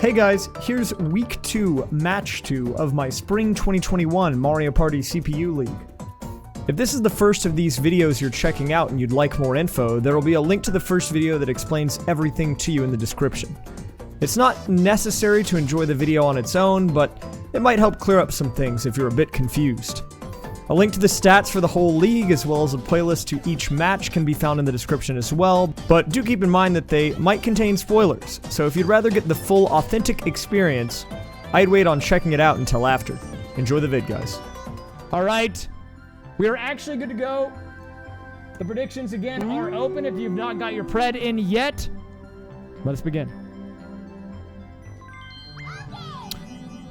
Hey guys, here's week 2, match 2 of my spring 2021 Mario Party CPU League. If this is the first of these videos you're checking out and you'd like more info, there will be a link to the first video that explains everything to you in the description. It's not necessary to enjoy the video on its own, but it might help clear up some things if you're a bit confused. A link to the stats for the whole league, as well as a playlist to each match, can be found in the description as well, but do keep in mind that they might contain spoilers, so if you'd rather get the full authentic experience, I'd wait on checking it out until after. Enjoy the vid, guys. Alright, we are actually good to go. The predictions again are open if you've not got your pred in yet. Let us begin.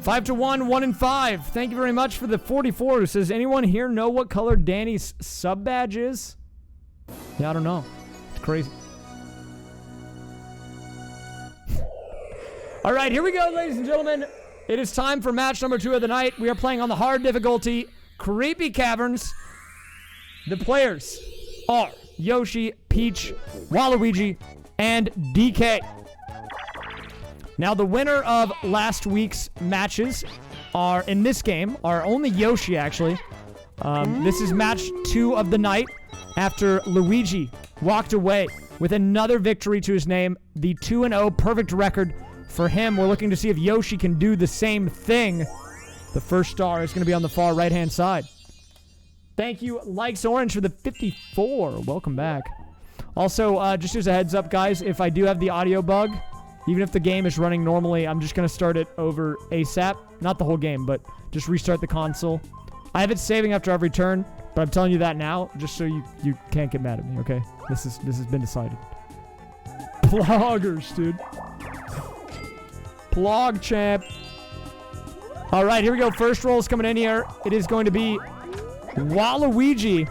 5-1, 1 and 5. Thank you very much for the 44 who says, anyone here know what color Danny's sub badge is? Yeah, I don't know. It's crazy. All right, here we go, ladies and gentlemen. It is time for match number 2 of the night. We are playing on the hard difficulty, Creepy Caverns. The players are Yoshi, Peach, Waluigi, and DK. Now, the winner of last week's matches are, in this game, are only Yoshi, actually. This is match 2 of the night after Luigi walked away with another victory to his name. The 2-0 perfect record for him. We're looking to see if Yoshi can do the same thing. The first star is going to be on the far right-hand side. Thank you, Likes Orange, for the 54. Welcome back. Also, just as a heads up, guys, if I do have the audio bug, even if the game is running normally, I'm just going to start it over ASAP. Not the whole game, but just restart the console. I have it saving after every turn, but I'm telling you that now, just so you can't get mad at me, okay? This has been decided. Ploggers, dude. Plog champ. All right, here we go. First roll is coming in here. It is going to be Waluigi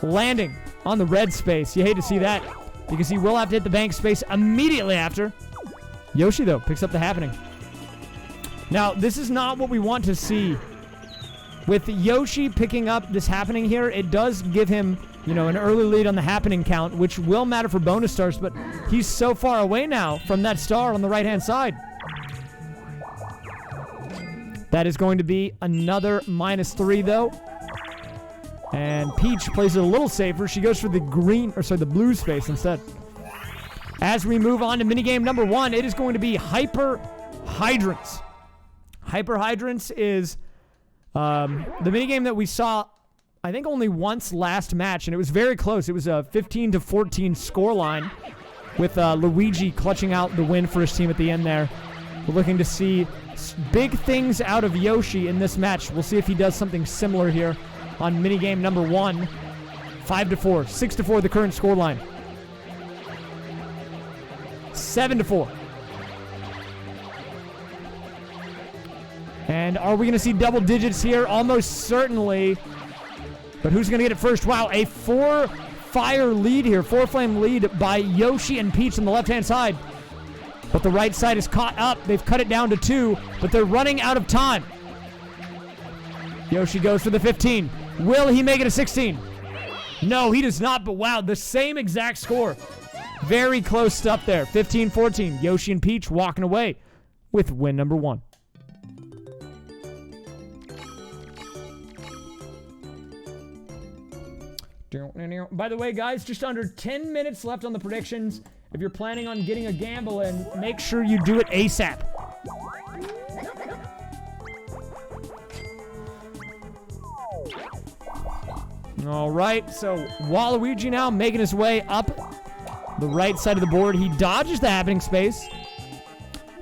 landing on the red space. You hate to see that because he will have to hit the bank space immediately after. Yoshi, though, picks up the happening. Now, this is not what we want to see. With Yoshi picking up this happening here, it does give him, you know, an early lead on the happening count, which will matter for bonus stars, but he's so far away now from that star on the right-hand side. That is going to be another -3, though. And Peach plays it a little safer. She goes for the the blue space instead. As we move on to minigame number 1, it is going to be Hyper Hydrants. Hyper Hydrants is the minigame that we saw, I think, only once last match, and it was very close. It was a 15-14 scoreline with Luigi clutching out the win for his team at the end there. We're looking to see big things out of Yoshi in this match. We'll see if he does something similar here on minigame number 1. 5-4, 6-4 the current scoreline. 7-4. And are we going to see double digits here? Almost certainly. But who's going to get it first? Wow, a 4-fire lead here. 4-flame lead by Yoshi and Peach on the left-hand side. But the right side is caught up. They've cut it down to 2, but they're running out of time. Yoshi goes for the 15. Will he make it a 16? No, he does not, but wow, the same exact score. Very close stuff there. 15-14. Yoshi and Peach walking away with win number 1. By the way, guys, just under 10 minutes left on the predictions. If you're planning on getting a gamble in, make sure you do it ASAP. All right, so Waluigi now making his way up the right side of the board. He dodges the happening space.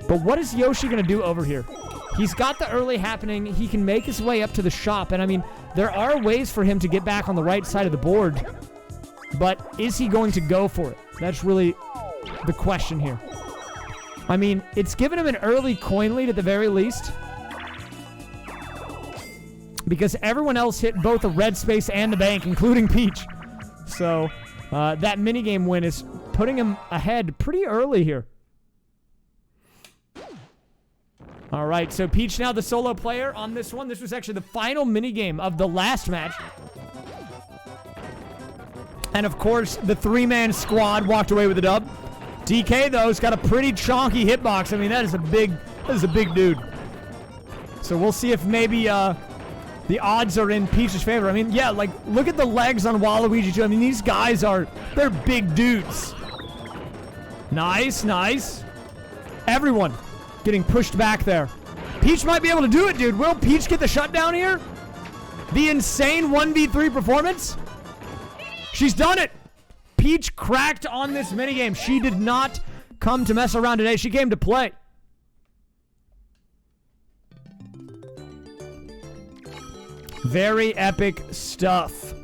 But what is Yoshi going to do over here? He's got the early happening. He can make his way up to the shop. And, I mean, there are ways for him to get back on the right side of the board. But is he going to go for it? That's really the question here. I mean, it's given him an early coin lead at the very least. Because everyone else hit both the red space and the bank, including Peach. So, that minigame win is putting him ahead pretty early here. All right, so Peach now the solo player on this one. This was actually the final minigame of the last match. And, of course, the 3-man squad walked away with the dub. DK, though, has got a pretty chonky hitbox. I mean, that is a big dude. So we'll see if maybe the odds are in Peach's favor. I mean, yeah, like, look at the legs on Waluigi, too. I mean, these guys they're big dudes. Nice, nice. Everyone getting pushed back there. Peach might be able to do it, dude. Will Peach get the shutdown here? The insane 1v3 performance? She's done it. Peach cracked on this minigame. She did not come to mess around today. She came to play. Very epic stuff.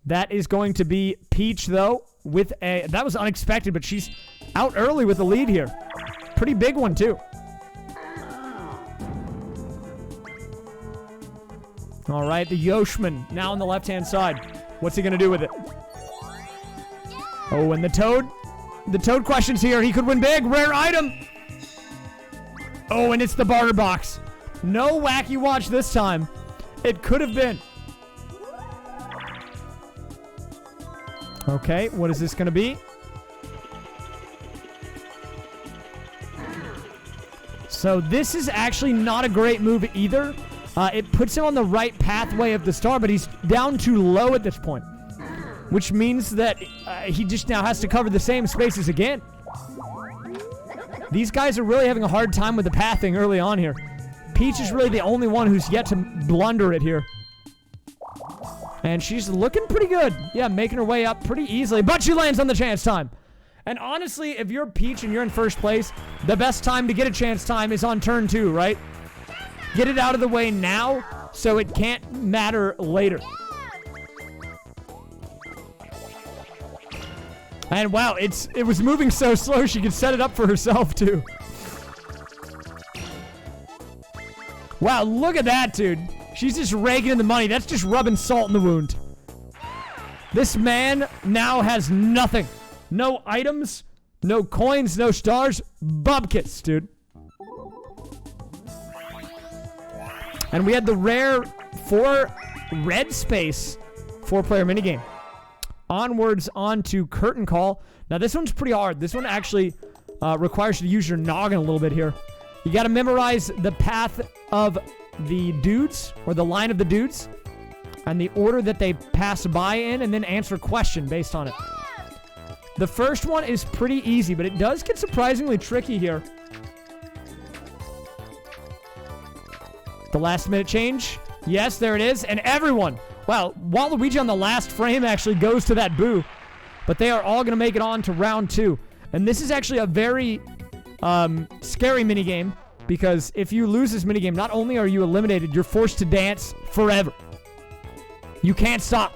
That is going to be Peach, though, with a... That was unexpected, but she's out early with the lead here. Pretty big one, too. All right, the Yoshman now on the left-hand side. What's he going to do with it? Oh, and the Toad. The Toad questions here. He could win big. Rare item. Oh, and it's the barter box. No wacky watch this time. It could have been. Okay, what is this going to be? So this is actually not a great move either. It puts him on the right pathway of the star, but he's down too low at this point. Which means that he just now has to cover the same spaces again. These guys are really having a hard time with the pathing early on here. Peach is really the only one who's yet to blunder it here. And she's looking pretty good. Yeah, making her way up pretty easily. But she lands on the chance time. And honestly, if you're Peach and you're in first place, the best time to get a chance time is on turn 2, right? Get it out of the way now so it can't matter later. And wow, it was moving so slow she could set it up for herself too. Wow, look at that, dude. She's just raking in the money. That's just rubbing salt in the wound. This man now has nothing. No items, no coins, no stars. Bubkits, dude. And we had the rare 4 red space 4-player minigame. Onwards onto curtain call. Now this one's pretty hard. This one actually requires you to use your noggin a little bit here. You got to memorize the path of the dudes, or the line of the dudes, and the order that they pass by in, and then answer a question based on it. The first one is pretty easy, but it does get surprisingly tricky here. The last minute change. Yes, there it is. And everyone. Wow, Waluigi on the last frame actually goes to that boo. But they are all going to make it on to round 2. And this is actually a very scary minigame. Because if you lose this minigame, not only are you eliminated, you're forced to dance forever. You can't stop.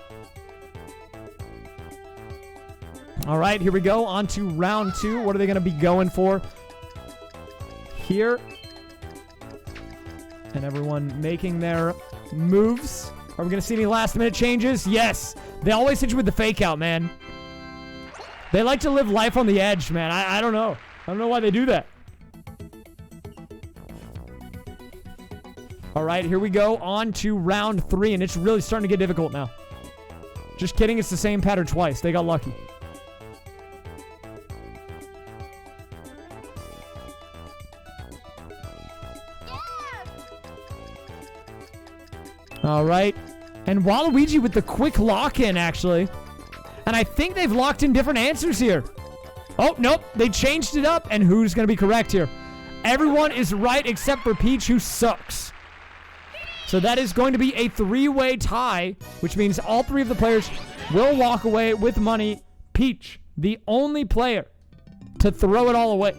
All right, here we go. On to round 2. What are they going to be going for here? And everyone making their moves. Are we going to see any last-minute changes? Yes. They always hit you with the fake-out, man. They like to live life on the edge, man. I don't know. I don't know why they do that. All right, here we go. On to round 3, and it's really starting to get difficult now. Just kidding. It's the same pattern twice. They got lucky. All right. And Waluigi with the quick lock-in, actually. And I think they've locked in different answers here. Oh, nope. They changed it up. And who's going to be correct here? Everyone is right except for Peach, who sucks. So that is going to be a 3-way tie, which means all 3 of the players will walk away with money. Peach, the only player to throw it all away.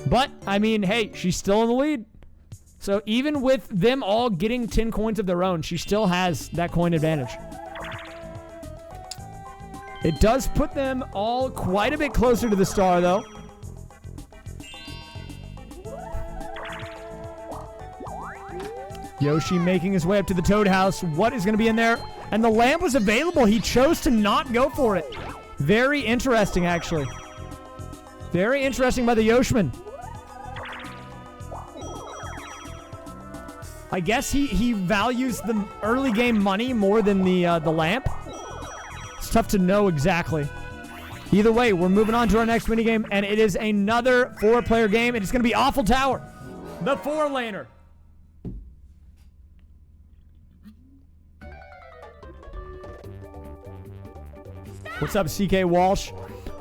But, I mean, hey, she's still in the lead. So even with them all getting 10 coins of their own, she still has that coin advantage. It does put them all quite a bit closer to the star, though. Yoshi making his way up to the Toad house. What is going to be in there? And the lamp was available. He chose to not go for it. Very interesting, actually. Very interesting by the Yoshman. I guess he values the early game money more than the lamp. It's tough to know exactly. Either way, we're moving on to our next minigame, and it is another 4-player game, and it's going to be Awful Tower, the 4-laner. What's up, CK Walsh?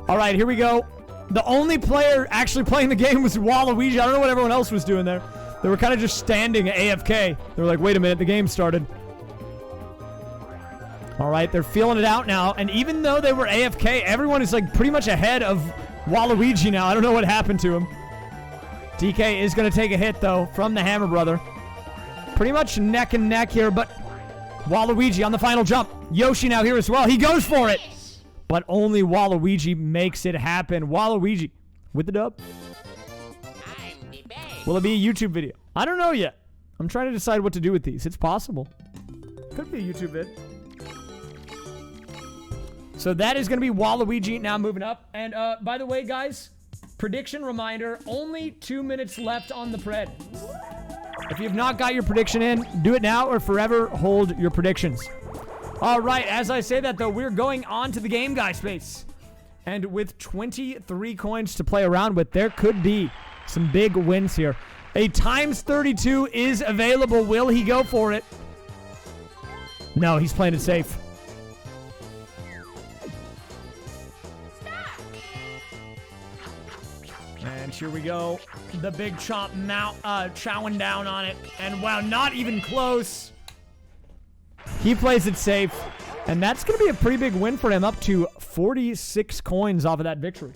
All right, here we go. The only player actually playing the game was Waluigi. I don't know what everyone else was doing there. They were kind of just standing AFK. They were like, wait a minute, the game started. All right, they're feeling it out now. And even though they were AFK, everyone is like pretty much ahead of Waluigi now. I don't know what happened to him. DK is going to take a hit, though, from the Hammer Brother. Pretty much neck and neck here, but Waluigi on the final jump. Yoshi now here as well. He goes for it. But only Waluigi makes it happen. Waluigi with the dub. Will it be a YouTube video? I don't know yet. I'm trying to decide what to do with these. It's possible. Could be a YouTube vid. So that is going to be Waluigi now moving up. And by the way, guys, prediction reminder, only 2 minutes left on the pred. If you have not got your prediction in, do it now or forever hold your predictions. All right, as I say that, though, we're going on to the game guy space. And with 23 coins to play around with, there could be some big wins here. A times 32 is available. Will he go for it? No, he's playing it safe. And here we go. The big chomp chowing down on it. And wow, not even close. He plays it safe. And that's going to be a pretty big win for him. Up to 46 coins off of that victory.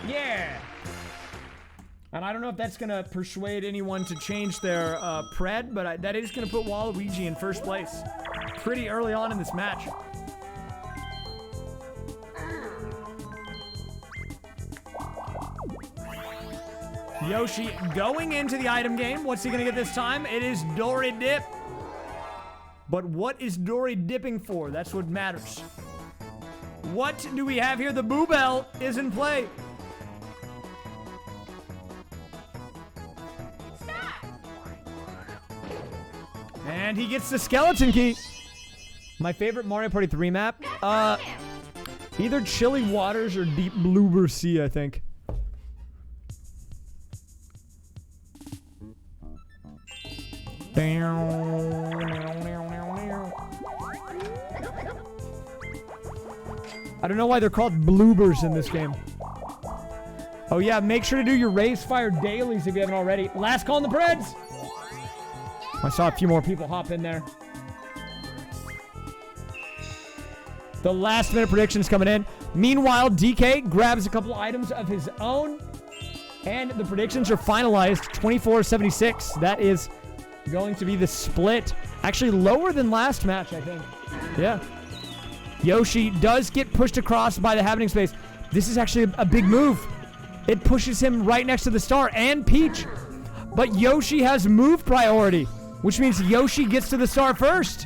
Yeah. And I don't know if that's going to persuade anyone to change their pred, but that is going to put Waluigi in first place pretty early on in this match. Yoshi going into the item game. What's he going to get this time? It is Dory Dip. But what is Dory dipping for? That's what matters. What do we have here? The Boo Bell is in play. And he gets the skeleton key. My favorite Mario Party 3 map? Either Chilly Waters or Deep Bloober Sea, I think. I don't know why they're called bloobers in this game. Oh yeah, make sure to do your raysfire dailies if you haven't already. Last call on the Preds. I saw a few more people hop in there. The last minute predictions coming in. Meanwhile, DK grabs a couple items of his own. And the predictions are finalized. 24-76. That is going to be the split. Actually, lower than last match, I think. Yeah. Yoshi does get pushed across by the happening space. This is actually a big move. It pushes him right next to the star and Peach. But Yoshi has move priority, which means Yoshi gets to the star first.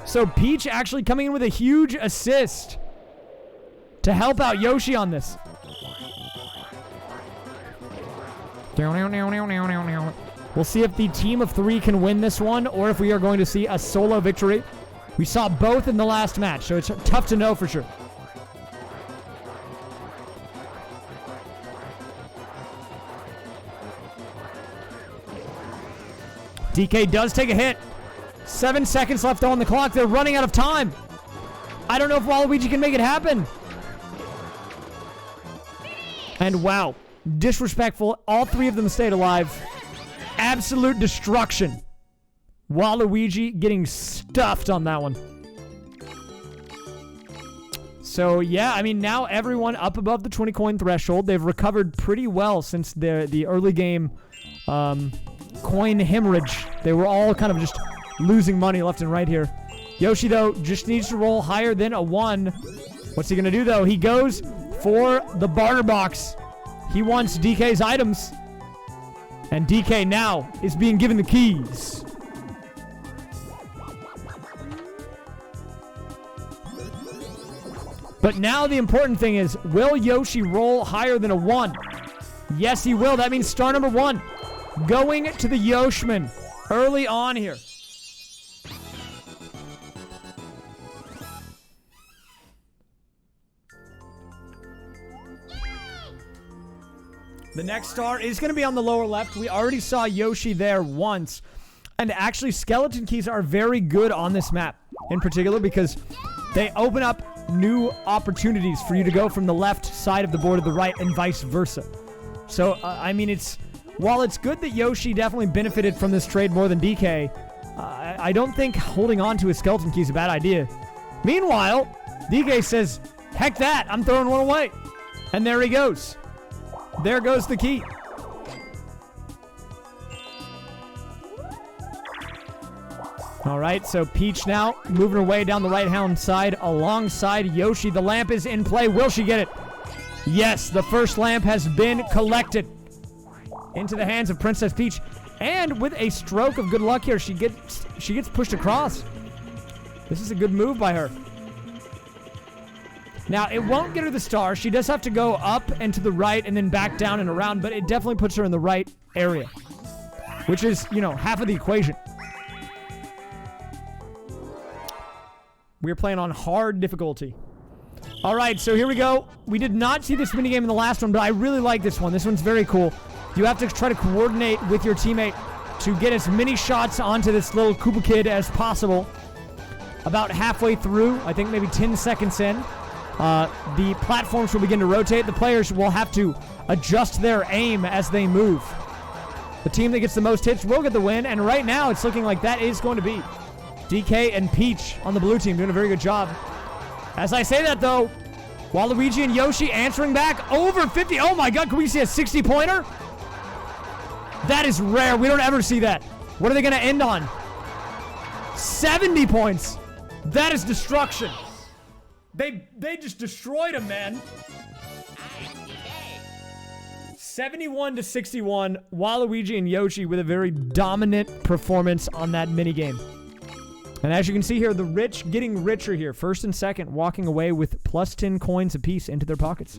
So Peach actually coming in with a huge assist to help out Yoshi on this. We'll see if the team of 3 can win this one or if we are going to see a solo victory. We saw both in the last match, so it's tough to know for sure. DK does take a hit. 7 seconds left on the clock. They're running out of time. I don't know if Waluigi can make it happen. And wow, disrespectful. All 3 of them stayed alive. Absolute destruction. Waluigi getting stuffed on that one. So yeah, I mean, now everyone up above the 20 coin threshold. They've recovered pretty well since the early game coin hemorrhage. They were all kind of just losing money left and right here. Yoshi, though, just needs to roll higher than a 1. What's he going to do, though? He goes for the barter box. He wants DK's items. And DK now is being given the keys. But now the important thing is, will Yoshi roll higher than a 1? Yes, he will. That means star number 1. going to the Yoshman early on here. The next star is going to be on the lower left. We already saw Yoshi there once. And actually, skeleton keys are very good on this map in particular because they open up new opportunities for you to go from the left side of the board to the right and vice versa. So, I mean, while it's good that Yoshi definitely benefited from this trade more than DK, I don't think holding on to his skeleton key is a bad idea. Meanwhile, DK says, heck that, I'm throwing one away. And there he goes. There goes the key. All right, so Peach now moving her way down the right-hand side alongside Yoshi. The lamp is in play. Will she get it? Yes, the first lamp has been collected into the hands of Princess Peach. And with a stroke of good luck here, she gets pushed across. This is a good move by her. Now, it won't get her the star. She does have to go up and to the right and then back down and around, but it definitely puts her in the right area, which is, half of the equation. We're playing on hard difficulty. All right, so here we go. We did not see this minigame in the last one, but I really like this one. This one's very cool. You have to try to coordinate with your teammate to get as many shots onto this little Koopa Kid as possible. About halfway through, I think maybe 10 seconds in, the platforms will begin to rotate. The players will have to adjust their aim as they move. The team that gets the most hits will get the win, and right now it's looking like that is going to be DK and Peach on the blue team doing a very good job. As I say that, though, Waluigi and Yoshi answering back over 50. Oh, my God. Can we see a 60-pointer? That is rare. We don't ever see that. What are they going to end on? 70 points. That is destruction. They just destroyed him, man. 71-61. Waluigi and Yoshi with a very dominant performance on that minigame. And as you can see here, the rich getting richer here. First and second walking away with plus 10 coins apiece into their pockets.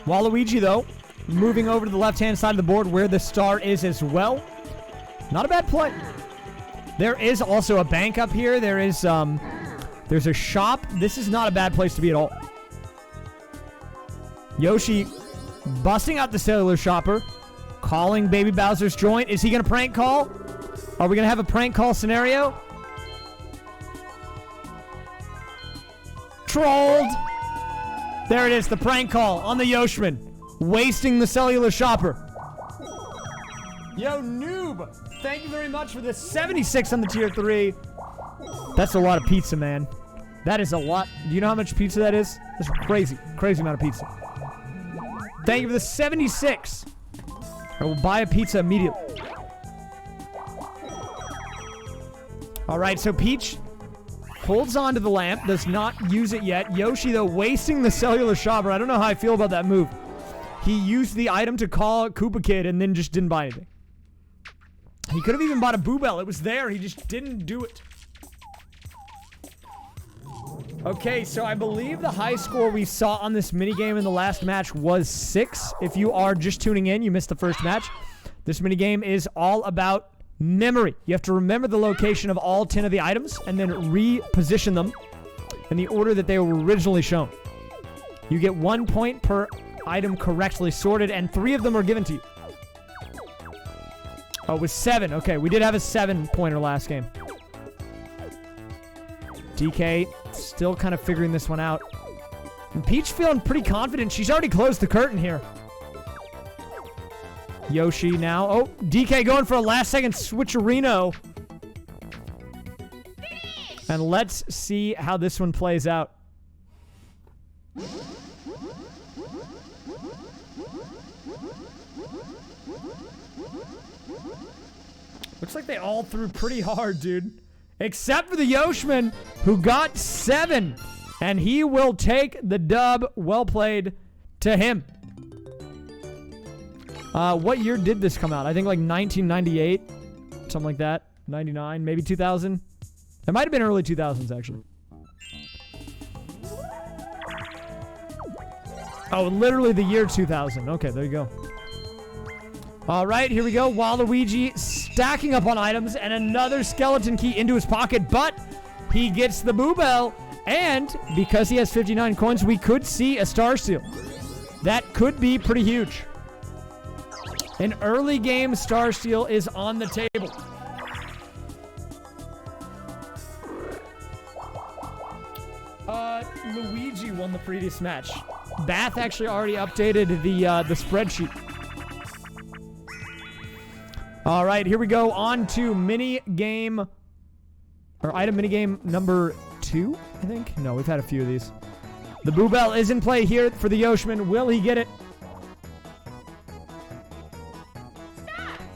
Waluigi, though, moving over to the left-hand side of the board where the star is as well. Not a bad play. There is also a bank up here. There's a shop. This is not a bad place to be at all. Yoshi busting out the cellular shopper, calling Baby Bowser's joint. Is he going to prank call? Are we going to have a prank call scenario? Trolled. There it is, the prank call on the Yoshman. Wasting the cellular shopper. Yo, noob. Thank you very much for the 76 on the tier 3. That's a lot of pizza, man. That is a lot. Do you know how much pizza that is? That's crazy. Crazy amount of pizza. Thank you for the 76. I will buy a pizza immediately. All right, so Peach holds on to the lamp, does not use it yet. Yoshi, though, wasting the cellular shopper. I don't know how I feel about that move. He used the item to call Koopa Kid and then just didn't buy anything. He could have even bought a Boo Bell. It was there. He just didn't do it. Okay, so I believe the high score we saw on this minigame in the last match was 6. If you are just tuning in, you missed the first match. This minigame is all about memory. You have to remember the location of all 10 of the items and then reposition them in the order that they were originally shown. You get 1 point per item correctly sorted, and 3 of them are given to you. Oh, it was 7. Okay, we did have a 7-pointer last game. DK still kind of figuring this one out. And Peach feeling pretty confident. She's already closed the curtain here. Yoshi now. Oh, DK going for a last-second switcherino. And let's see how this one plays out. Looks like they all threw pretty hard, dude. Except for the Yoshman, who got 7. And he will take the dub. Well played to him. What year did this come out? I think like 1998. Something like that. 99, maybe 2000. It might have been early 2000s, actually. Oh, literally the year 2000. Okay, there you go. All right, here we go. Waluigi stacking up on items and another skeleton key into his pocket, but he gets the Boo Bell. And because he has 59 coins, we could see a Star Steal. That could be pretty huge. An early game Star Steal is on the table. Luigi won the previous match. Bath actually already updated the spreadsheet. All right, here we go. On to mini game, or item mini game number 2, I think. No, we've had a few of these. The Boo Bell is in play here for the Yoshman. Will he get it?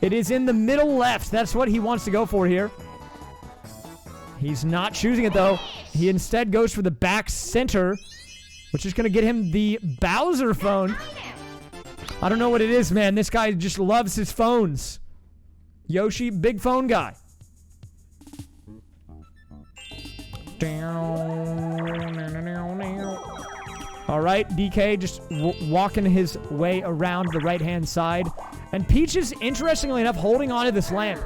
It is in the middle left. That's what he wants to go for here. He's not choosing it, though. He instead goes for the back center, which is going to get him the Bowser phone. I don't know what it is, man. This guy just loves his phones. Yoshi, big phone guy. All right, DK just walking his way around the right-hand side. And Peach is, interestingly enough, holding on to this lamp.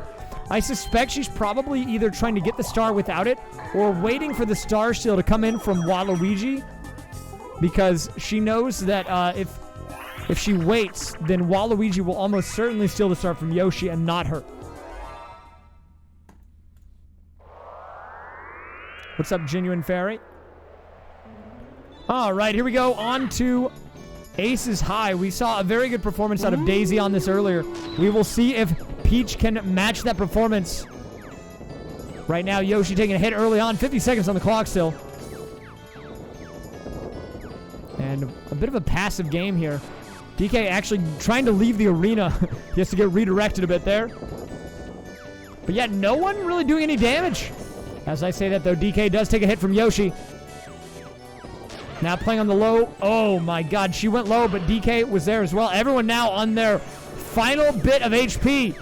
I suspect she's probably either trying to get the star without it or waiting for the Star Steal to come in from Waluigi, because she knows that if she waits, then Waluigi will almost certainly steal the star from Yoshi and not her. What's up, Genuine Fairy? All right, here we go. On to Aces High. We saw a very good performance out of Daisy on this earlier. We will see if Peach can match that performance. Right now, Yoshi taking a hit early on. 50 seconds on the clock still. And a bit of a passive game here. DK actually trying to leave the arena. He has to get redirected a bit there. But yet, no one really doing any damage. As I say that, though, DK does take a hit from Yoshi. Now playing on the low. Oh, my God. She went low, but DK was there as well. Everyone now on their final bit of HP.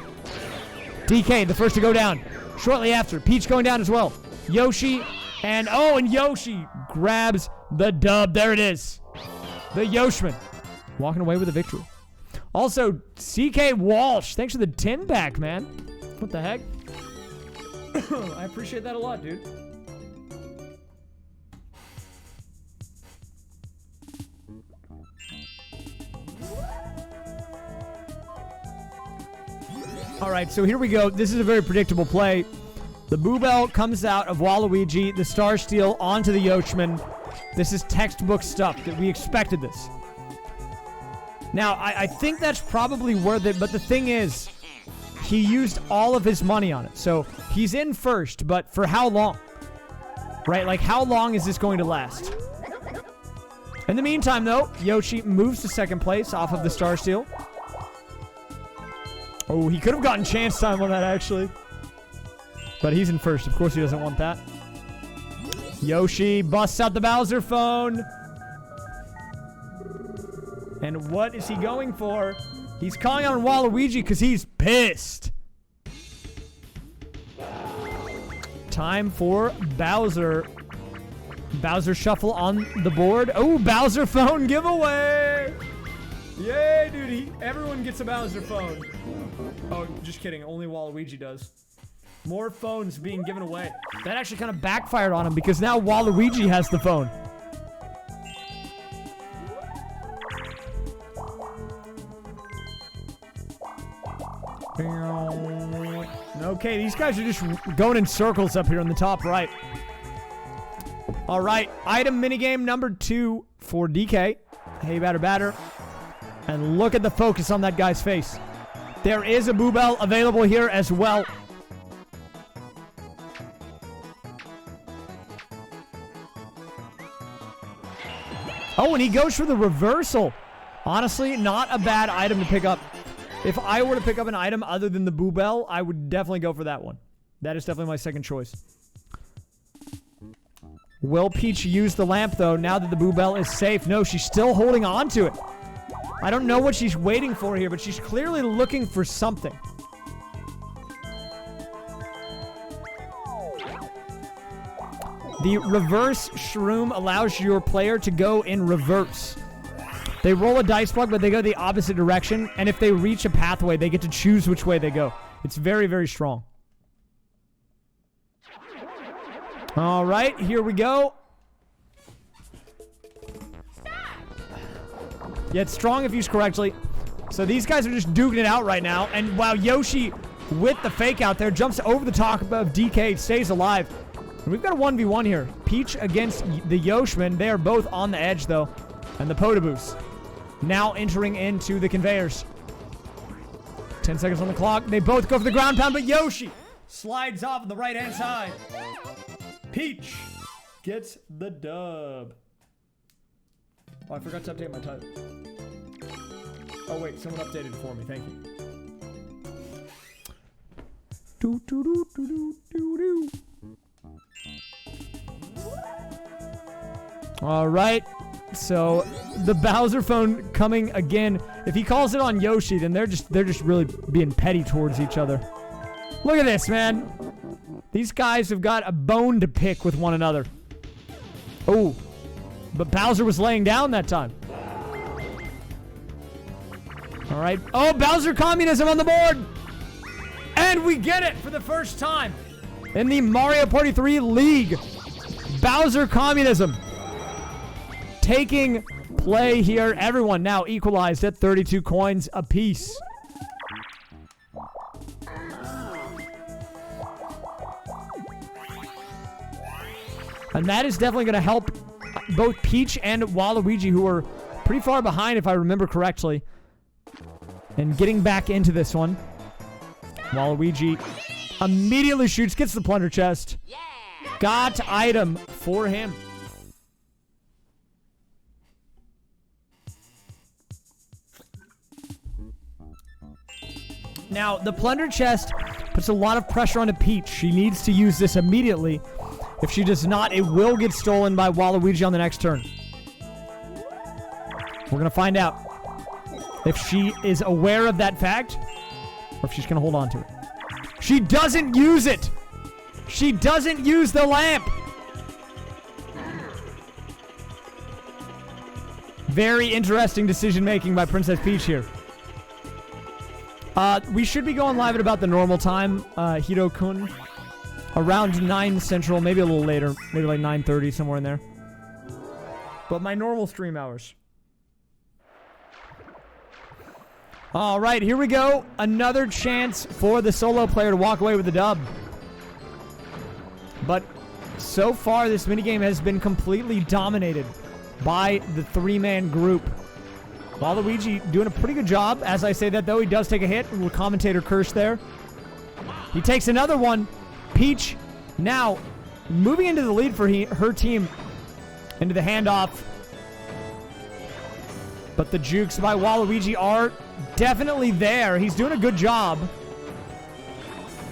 DK, the first to go down. Shortly after, Peach going down as well. Yoshi, and Yoshi grabs the dub. There it is. The Yoshman walking away with a victory. Also, CK Walsh, thanks for the 10 back, man. What the heck? I appreciate that a lot, dude. All right, so here we go. This is a very predictable play. The Boo Bell comes out of Waluigi, the Star Steal onto the Yoshman. This is textbook stuff that we expected this. Now, I think that's probably worth it, but the thing is, he used all of his money on it. So he's in first, but for how long? Right? Like, how long is this going to last? In the meantime, though, Yoshi moves to second place off of the Star Steal. Oh, he could have gotten chance time on that, actually. But he's in first. Of course he doesn't want that. Yoshi busts out the Bowser phone. And what is he going for? He's calling on Waluigi because he's pissed. Time for Bowser. Bowser shuffle on the board. Oh, Bowser phone giveaway. Yay, dude. Everyone gets a Bowser phone. Oh, just kidding. Only Waluigi does. More phones being given away. That actually kind of backfired on him because now Waluigi has the phone. Okay, these guys are just going in circles up here on the top right. All right, item minigame number 2 for DK. Hey, batter. And look at the focus on that guy's face. There is a Boo Bell available here as well. Oh, and he goes for the reversal. Honestly, not a bad item to pick up. If I were to pick up an item other than the Boo Bell, I would definitely go for that one. That is definitely my second choice. Will Peach use the lamp, though, now that the Boo Bell is safe? No, she's still holding on to it. I don't know what she's waiting for here, but she's clearly looking for something. The reverse shroom allows your player to go in reverse. They roll a dice block, but they go the opposite direction. And if they reach a pathway, they get to choose which way they go. It's very, very strong. All right, here we go. Yeah, it's strong if used correctly. So these guys are just duking it out right now. And wow, Yoshi with the fake out there jumps over the top of DK, stays alive. And we've got a 1v1 here. Peach against the Yoshman. They are both on the edge, though. And the Potaboos now entering into the conveyors. 10 seconds on the clock. They both go for the ground pound, but Yoshi slides off on the right-hand side. Peach gets the dub. Oh, I forgot to update my title. Oh, wait. Someone updated it for me. Thank you. Do, do, do, do, do, do, do. All right. So the Bowser phone coming again. If he calls it on Yoshi, then they're just really being petty towards each other. Look at this, man. These guys have got a bone to pick with one another. Oh, but Bowser was laying down that time. All right. Oh, Bowser Communism on the board. And we get it for the first time in the Mario Party 3 League. Bowser Communism taking play here. Everyone now equalized at 32 coins apiece. And that is definitely going to help both Peach and Waluigi, who are pretty far behind, if I remember correctly. And getting back into this one. Waluigi immediately shoots, gets the plunder chest. Got item for him. Now, the plunder chest puts a lot of pressure onto Peach. She needs to use this immediately. If she does not, it will get stolen by Waluigi on the next turn. We're going to find out if she is aware of that fact or if she's going to hold on to it. She doesn't use it. She doesn't use the lamp. Very interesting decision making by Princess Peach here. We should be going live at about the normal time, Hiro-kun. Around 9 Central, maybe a little later. Maybe like 9:30, somewhere in there. But my normal stream hours. All right, here we go. Another chance for the solo player to walk away with the dub. But so far, this minigame has been completely dominated by the three-man group. Waluigi doing a pretty good job. As I say that, though, he does take a hit. A little commentator curse there. He takes another one. Peach now moving into the lead for her team. Into the handoff. But the jukes by Waluigi are definitely there. He's doing a good job.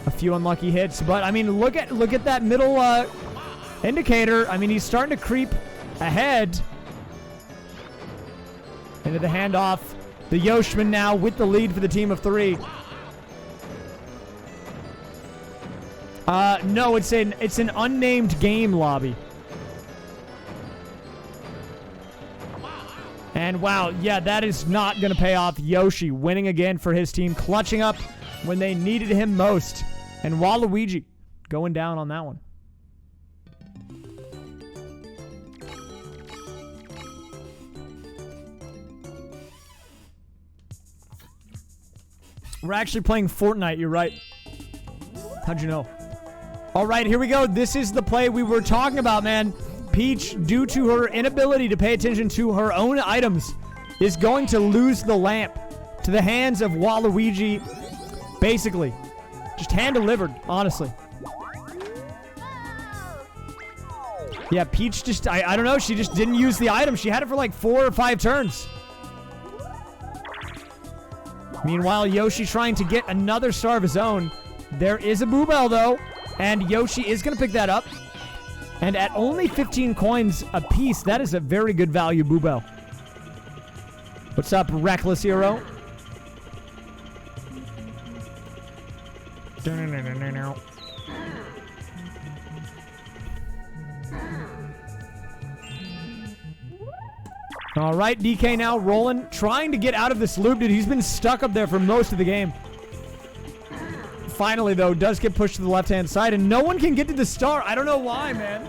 A few unlucky hits, but I mean, look at that middle indicator. I mean, he's starting to creep ahead. Into the handoff. The Yoshman now with the lead for the team of 3. No, it's an unnamed game lobby. And wow, yeah, that is not going to pay off. Yoshi winning again for his team, clutching up when they needed him most. And Waluigi going down on that one. We're actually playing Fortnite, you're right. How'd you know? All right, here we go. This is the play we were talking about, man. Peach, due to her inability to pay attention to her own items, is going to lose the lamp to the hands of Waluigi. Basically. Just hand-delivered, honestly. Yeah, Peach just, I don't know, she just didn't use the item. She had it for like 4 or 5 turns. Meanwhile, Yoshi trying to get another star of his own. There is a Boo Bell, though, and Yoshi is going to pick that up. And at only 15 coins apiece, that is a very good value Boo Bell. What's up, Reckless Hero? All right, DK now rolling, trying to get out of this loop, dude. He's been stuck up there for most of the game. Finally, though, does get pushed to the left-hand side, and no one can get to the star. I don't know why, man.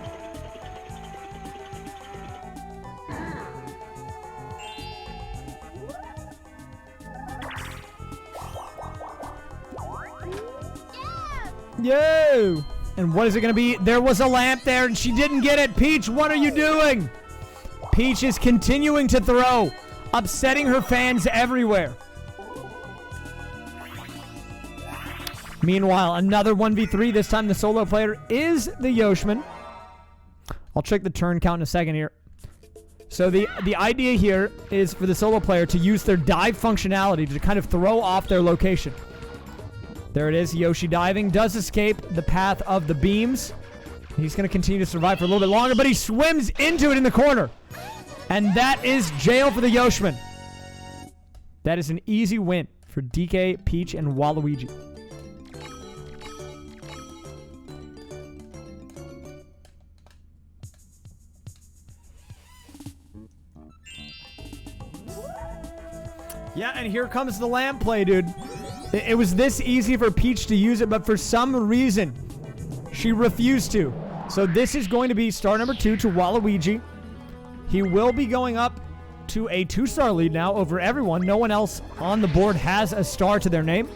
Yo! And what is it going to be? There was a lamp there, and she didn't get it. Peach, what are you doing? Peach is continuing to throw, upsetting her fans everywhere. Meanwhile, another 1v3. This time the solo player is the Yoshman. I'll check the turn count in a second here. So the idea here is for the solo player to use their dive functionality to kind of throw off their location. There it is. Yoshi diving. Does escape the path of the beams. He's going to continue to survive for a little bit longer, but he swims into it in the corner. And that is jail for the Yoshman. That is an easy win for DK, Peach, and Waluigi. Yeah, and here comes the lamp play, dude. It was this easy for Peach to use it, but for some reason, she refused to. So this is going to be star number 2 to Waluigi. He will be going up to a 2-star lead now over everyone. No one else on the board has a star to their name.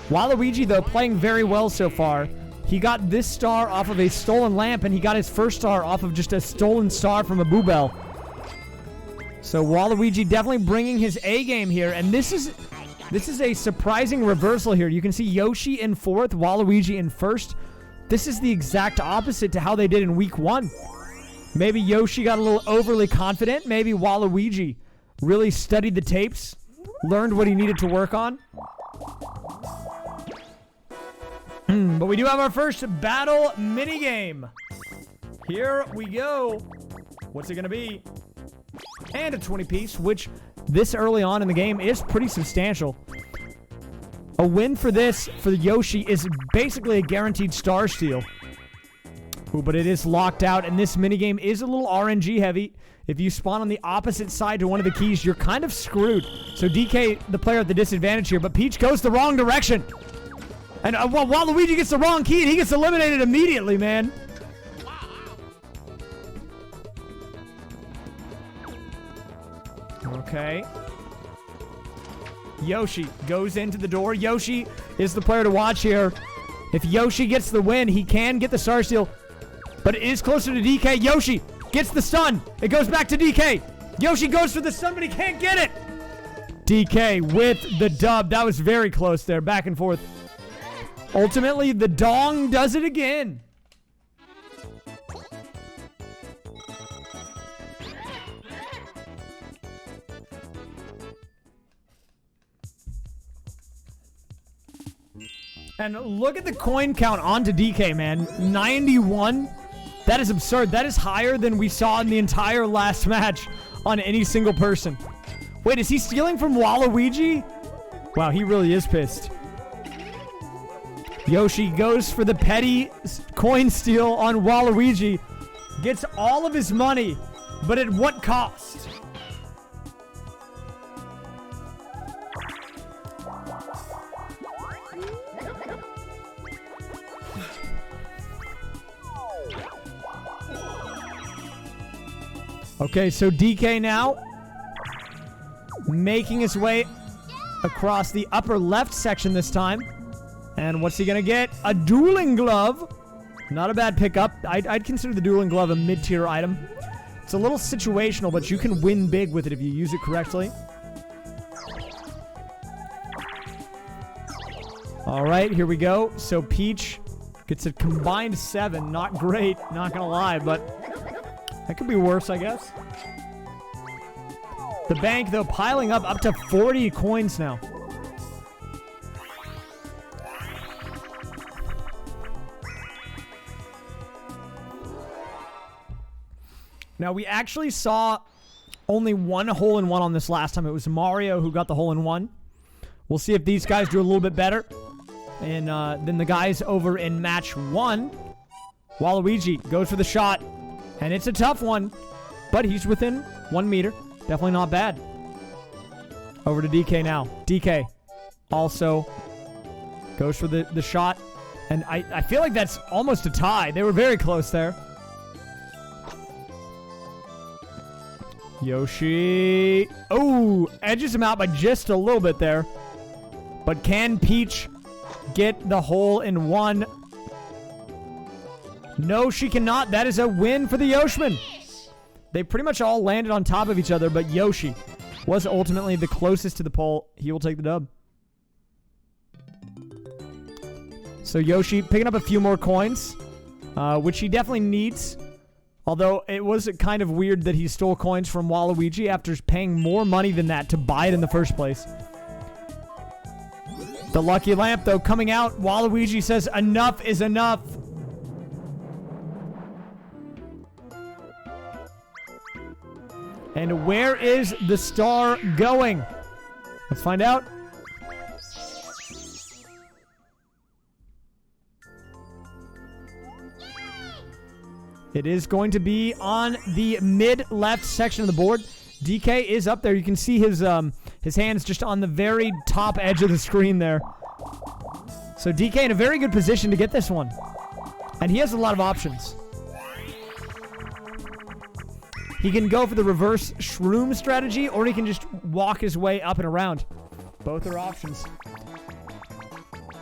Waluigi, though, playing very well so far. He got this star off of a stolen lamp, and he got his first star off of just a stolen star from a Boo Bell. So Waluigi definitely bringing his A game here, and this is a surprising reversal here. You can see Yoshi in 4th, Waluigi in 1st. This is the exact opposite to how they did in week 1. Maybe Yoshi got a little overly confident. Maybe Waluigi really studied the tapes, learned what he needed to work on. But we do have our first battle minigame. Here we go. What's it going to be? And a 20-piece, which this early on in the game is pretty substantial. A win for this, for the Yoshi, is basically a guaranteed star steal. Ooh, but it is locked out, and this minigame is a little RNG heavy. If you spawn on the opposite side to one of the keys, you're kind of screwed. So DK, the player at the disadvantage here, but Peach goes the wrong direction. And Waluigi gets the wrong key, and he gets eliminated immediately, man. Okay. Yoshi goes into the door. Yoshi is the player to watch here. If Yoshi gets the win, he can get the star steal. But it is closer to DK. Yoshi gets the stun. It goes back to DK. Yoshi goes for the stun, but he can't get it. DK with the dub. That was very close there. Back and forth. Ultimately, the dong does it again. And look at the coin count onto DK, man. 91. That is absurd. That is higher than we saw in the entire last match on any single person. Wait, is he stealing from Waluigi? Wow, he really is pissed. Yoshi goes for the petty coin steal on Waluigi. Gets all of his money, but at what cost? Okay, so DK now making his way across the upper left section this time. And what's he going to get? A dueling glove. Not a bad pickup. I'd consider the dueling glove a mid-tier item. It's a little situational, but you can win big with it if you use it correctly. All right, here we go. So Peach gets a combined 7. Not great, not going to lie, but that could be worse, I guess. The bank, though, piling up to 40 coins now. Now, we actually saw only one hole-in-one on this last time. It was Mario who got the hole-in-one. We'll see if these guys do a little bit better than the guys over in match 1. Waluigi goes for the shot, and it's a tough one. but he's within 1 meter. Definitely not bad. Over to DK now. DK also goes for the shot. And I feel like that's almost a tie. They were very close there. Yoshi. Oh, edges him out by just a little bit there. But can Peach get the hole in one? No, she cannot. That is a win for the Yoshimen. They pretty much all landed on top of each other, but Yoshi was ultimately the closest to the pole. He will take the dub. So Yoshi picking up a few more coins, which he definitely needs. Although it was kind of weird that he stole coins from Waluigi after paying more money than that to buy it in the first place. The lucky lamp, though, coming out. Waluigi says enough is enough. And where is the star going? Let's find out. It is going to be on the mid-left section of the board. DK is up there. You can see his hands just on the very top edge of the screen there. So DK in a very good position to get this one. And he has a lot of options. He can go for the reverse shroom strategy, or he can just walk his way up and around. Both are options.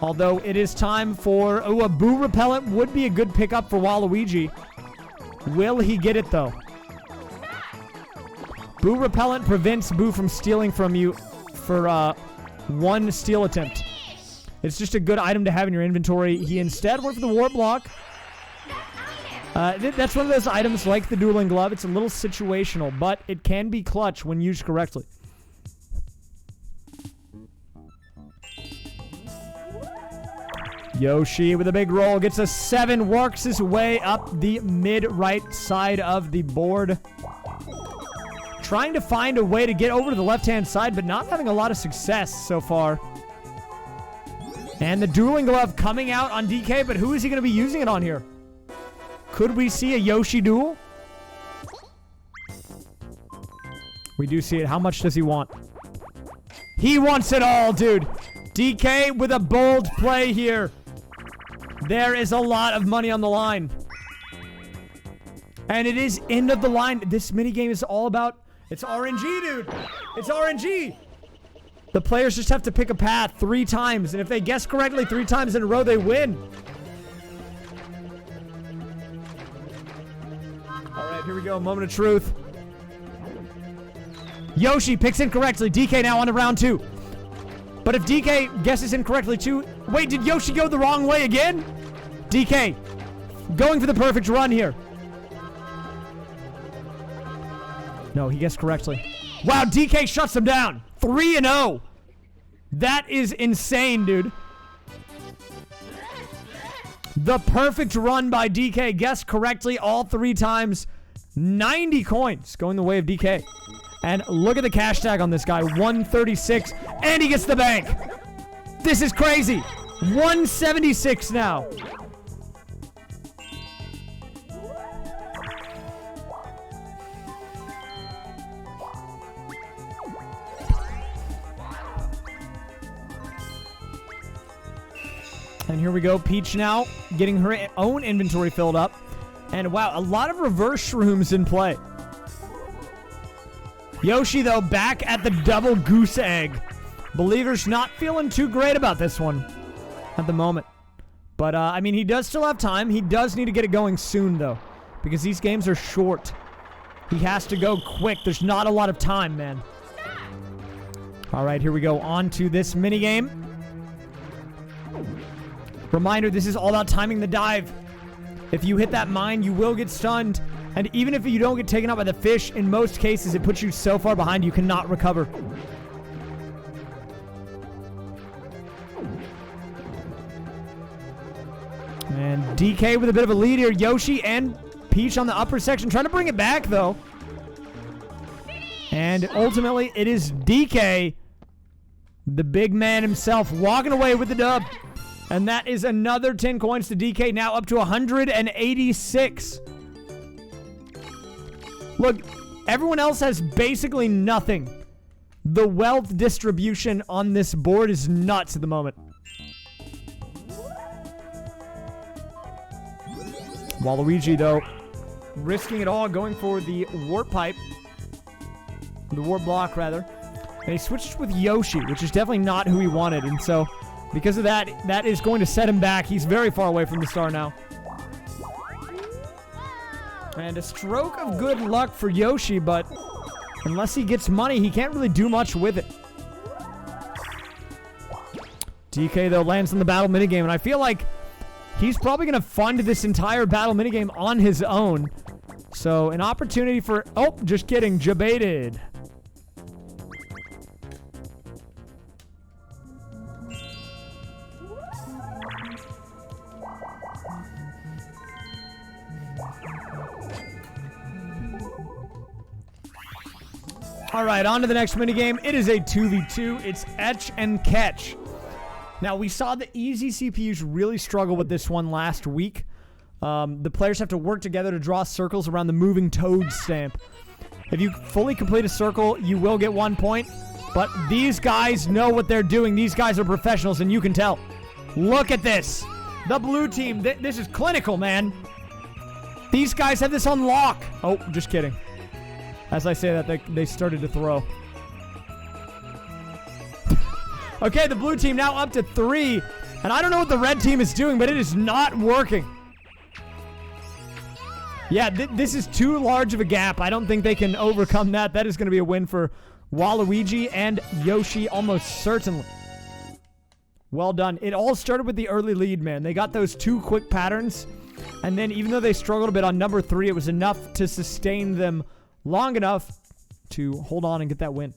Although it is time for... Oh, a Boo Repellent would be a good pickup for Waluigi. Will he get it, though? Boo Repellent prevents Boo from stealing from you for one steal attempt. It's just a good item to have in your inventory. He instead went for the Warp Block. That's one of those items like the Dueling Glove. It's a little situational, but it can be clutch when used correctly. Yoshi with a big roll gets a 7, works his way up the mid-right side of the board. Trying to find a way to get over to the left-hand side, but not having a lot of success so far. And the Dueling Glove coming out on DK, but who is he going to be using it on here? Could we see a Yoshi duel? We do see it. How much does he want? He wants it all, dude. DK with a bold play here. There is a lot of money on the line. And it is end of the line. This minigame is all about... It's RNG, dude. It's RNG. The players just have to pick a path 3 times. And if they guess correctly 3 times in a row, they win. All right, here we go. Moment of truth. Yoshi picks incorrectly. DK now on to round 2. But if DK guesses incorrectly too... Wait, did Yoshi go the wrong way again? DK going for the perfect run here. No, he guessed correctly. Wow, DK shuts him down. 3-0. That is insane, dude. The perfect run by DK. Guessed correctly all 3 times. 90 coins going the way of DK. And look at the cash tag on this guy. 136. And he gets the bank. This is crazy. 176 now. And here we go. Peach now getting her own inventory filled up. And wow, a lot of reverse shrooms in play. Yoshi, though, back at the double goose egg. Believers not feeling too great about this one at the moment. But, I mean, he does still have time. He does need to get it going soon, though, because these games are short. He has to go quick. There's not a lot of time, man. All right, here we go. On to this minigame. Reminder, this is all about timing the dive. If you hit that mine, you will get stunned. And even if you don't get taken out by the fish, in most cases, it puts you so far behind you cannot recover. And DK with a bit of a lead here. Yoshi and Peach on the upper section, trying to bring it back, though. And ultimately, it is DK, the big man himself, walking away with the dub. And that is another 10 coins to DK, now up to 186. Look, everyone else has basically nothing. The wealth distribution on this board is nuts at the moment. Waluigi, though, risking it all, going for the warp pipe. The warp block, rather. And he switches with Yoshi, which is definitely not who he wanted. And so, because of that, that is going to set him back. He's very far away from the star now. And a stroke of good luck for Yoshi, but unless he gets money, he can't really do much with it. DK, though, lands on the battle minigame, and I feel like he's probably going to fund this entire battle minigame on his own. So, an opportunity for... Oh, just kidding. Jebaited. All right, on to the next minigame. It is a 2v2. It's Etch and Catch. Now, we saw the easy CPUs really struggle with this one last week. The players have to work together to draw circles around the moving toad stamp. If you fully complete a circle, you will get 1 point. But these guys know what they're doing. These guys are professionals, and you can tell. Look at this. The blue team, this is clinical, man. These guys have this on lock. Oh, just kidding. As I say that, they started to throw. Okay, the blue team now up to 3. And I don't know what the red team is doing, but it is not working. Yeah, this is too large of a gap. I don't think they can overcome that. That is going to be a win for Waluigi and Yoshi, almost certainly. Well done. It all started with the early lead, man. They got those 2 quick patterns. And then even though they struggled a bit on number 3, it was enough to sustain them long enough to hold on and get that win.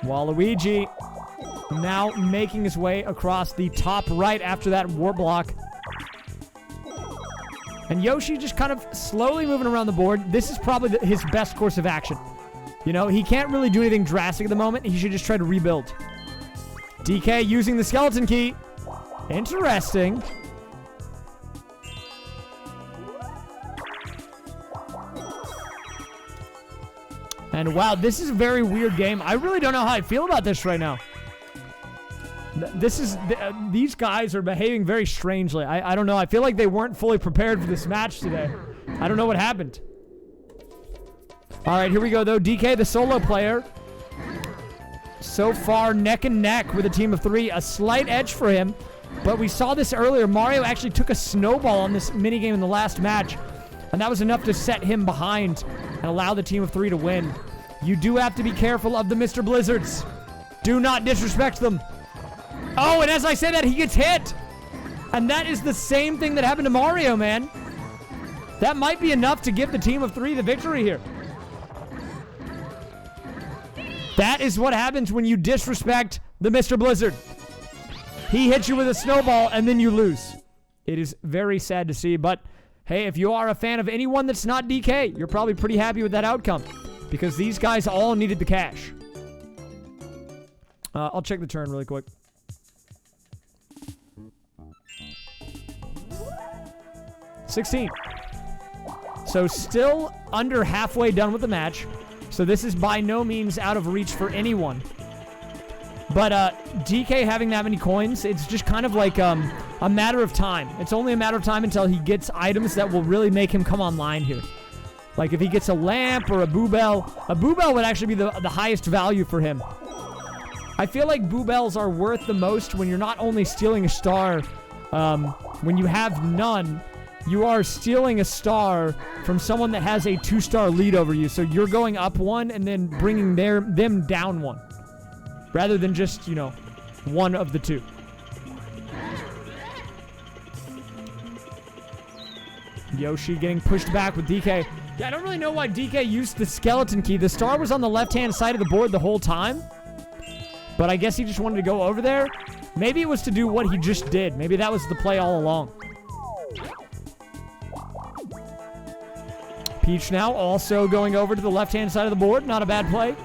Waluigi now making his way across the top right after that warp block. And Yoshi just kind of slowly moving around the board. This is probably his best course of action. You know, he can't really do anything drastic at the moment. He should just try to rebuild. DK using the skeleton key. Interesting. And wow, this is a very weird game. I really don't know how I feel about this right now. These guys are behaving very strangely. I don't know. I feel like they weren't fully prepared for this match today. I don't know what happened. All right, here we go, though. DK, the solo player. So far, neck and neck with a team of 3. A slight edge for him. But we saw this earlier. Mario actually took a snowball on this minigame in the last match. And that was enough to set him behind and allow the team of 3 to win. You do have to be careful of the Mr. Blizzards. Do not disrespect them. Oh, and as I say that, he gets hit. And that is the same thing that happened to Mario, man. That might be enough to give the team of 3 the victory here. That is what happens when you disrespect the Mr. Blizzard. He hits you with a snowball, and then you lose. It is very sad to see, but hey, if you are a fan of anyone that's not DK, you're probably pretty happy with that outcome because these guys all needed the cash. I'll check the turn really quick. $16. So still under halfway done with the match. So this is by no means out of reach for anyone. But DK having that many coins, it's just kind of like a matter of time. It's only a matter of time until he gets items that will really make him come online here. Like if he gets a lamp or a Boo Bell. A Boo Bell would actually be the highest value for him. I feel like Boo Bells are worth the most when you're not only stealing a star. When you have none, you are stealing a star from someone that has a 2-star lead over you. So you're going up 1 and then bringing them down 1. Rather than just, you know, one of the 2. Yoshi getting pushed back with DK. Yeah, I don't really know why DK used the skeleton key. The star was on the left-hand side of the board the whole time. But I guess he just wanted to go over there. Maybe it was to do what he just did. Maybe that was the play all along. Peach now also going over to the left-hand side of the board. Not a bad play.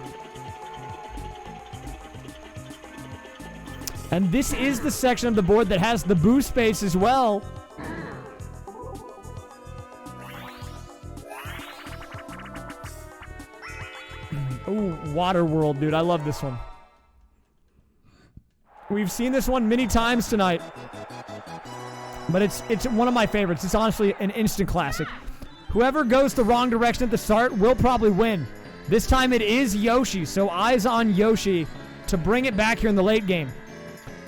And this is the section of the board that has the boo space as well. Ooh, Water World, dude. I love this one. We've seen this one many times tonight. But it's one of my favorites. It's honestly an instant classic. Whoever goes the wrong direction at the start will probably win. This time it is Yoshi, so eyes on Yoshi to bring it back here in the late game.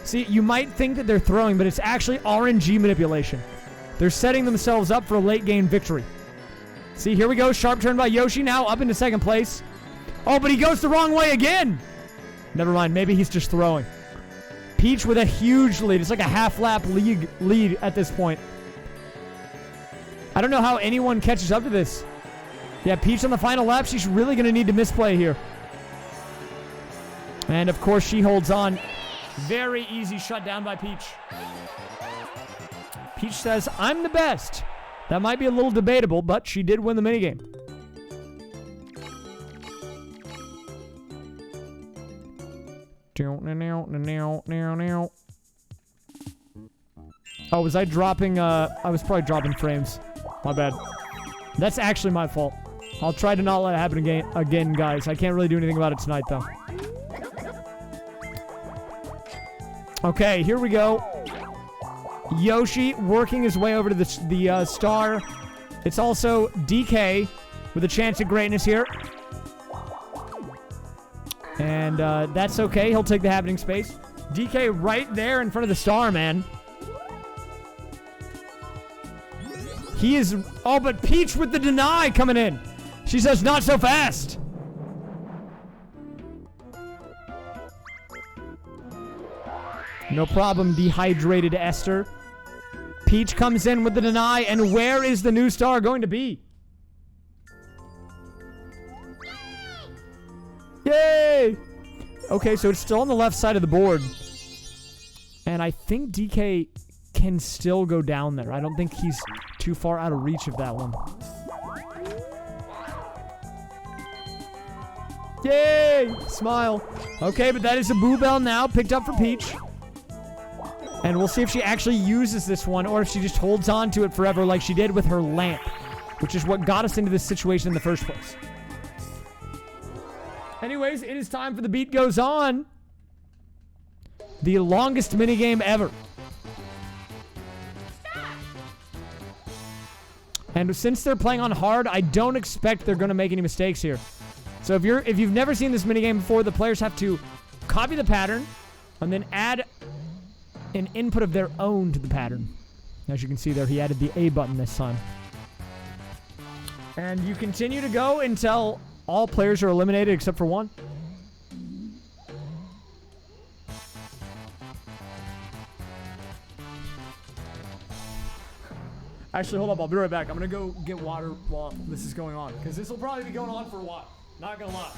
See, you might think that they're throwing, but it's actually RNG manipulation. They're setting themselves up for a late game victory. See, here we go. Sharp turn by Yoshi, now up into second place. Oh, but he goes the wrong way again. Never mind. Maybe he's just throwing. Peach with a huge lead. It's like a half-lap lead at this point. I don't know how anyone catches up to this. Yeah, Peach on the final lap. She's really going to need to misplay here. And, of course, she holds on. Very easy shutdown by Peach. Peach says, I'm the best. That might be a little debatable, but she did win the minigame. Oh, was I dropping? I was probably dropping frames. My bad. That's actually my fault. I'll try to not let it happen again, guys. I can't really do anything about it tonight, though. Okay, here we go. Yoshi working his way over to the star. It's also DK with a chance at greatness here. And that's okay. He'll take the happening space. DK right there in front of the star, man. He is... Oh, but Peach with the deny coming in. She says, not so fast. No problem, dehydrated Esther. Peach comes in with the deny, and where is the new star going to be? Yay! Okay, so it's still on the left side of the board. And I think DK can still go down there. I don't think he's too far out of reach of that one. Yay! Smile. Okay, but that is a Boo Bell now, picked up for Peach. And we'll see if she actually uses this one, or if she just holds on to it forever like she did with her lamp, which is what got us into this situation in the first place. Anyways, it is time for the Beat Goes On. The longest minigame ever. And since they're playing on hard, I don't expect they're going to make any mistakes here. So if you've never seen this minigame before, the players have to copy the pattern and then add an input of their own to the pattern. As you can see there, he added the A button this time. And you continue to go until all players are eliminated except for one. Actually, hold up. I'll be right back. I'm going to go get water while this is going on, because this will probably be going on for a while. Not going to lie.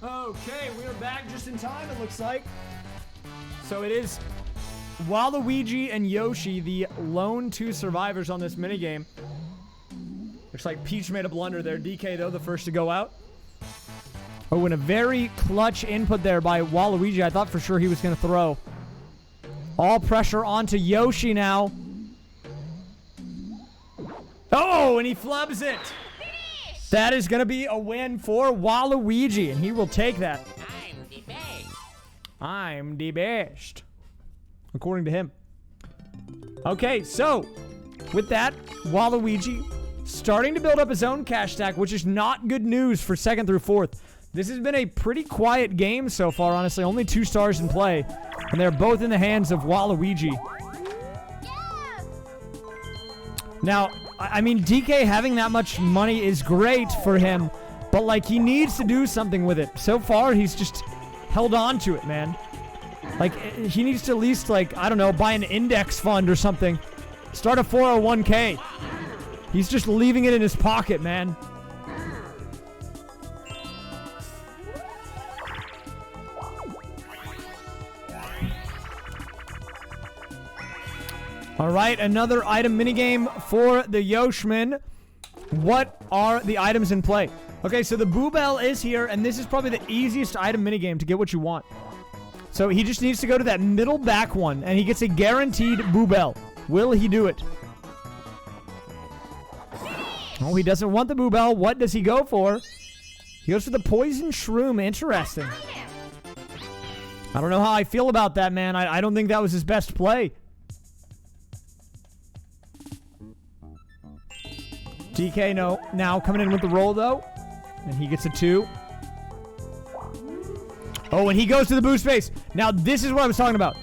Okay, we are back just in time, it looks like. So it is Waluigi and Yoshi, the lone two survivors on this minigame. Looks like Peach made a blunder there. DK, though, the first to go out. Oh, and a very clutch input there by Waluigi. I thought for sure he was going to throw. All pressure onto Yoshi now. Oh, and he flubs it. That is going to be a win for Waluigi, and he will take that. I'm the best. I'm the best, according to him. Okay, so with that, Waluigi starting to build up his own cash stack, which is not good news for second through fourth. This has been a pretty quiet game so far, honestly. Only 2 stars in play, and they're both in the hands of Waluigi. Yeah. Now, I mean, DK having that much money is great for him, but, like, he needs to do something with it. So far, he's just held on to it, man. Like, he needs to at least, like, I don't know, buy an index fund or something. Start a 401k. He's just leaving it in his pocket, man. All right, another item minigame for the Yoshman. What are the items in play? Okay, so the Boo Bell is here, and this is probably the easiest item minigame to get what you want. So he just needs to go to that middle back one, and he gets a guaranteed Boo Bell. Will he do it? Oh, he doesn't want the Boo Bell. What does he go for? He goes for the Poison Shroom. Interesting. I don't know how I feel about that, man. I don't think that was his best play. DK now coming in with the roll, though. And he gets a 2. Oh, and he goes to the boost space. Now, this is what I was talking about.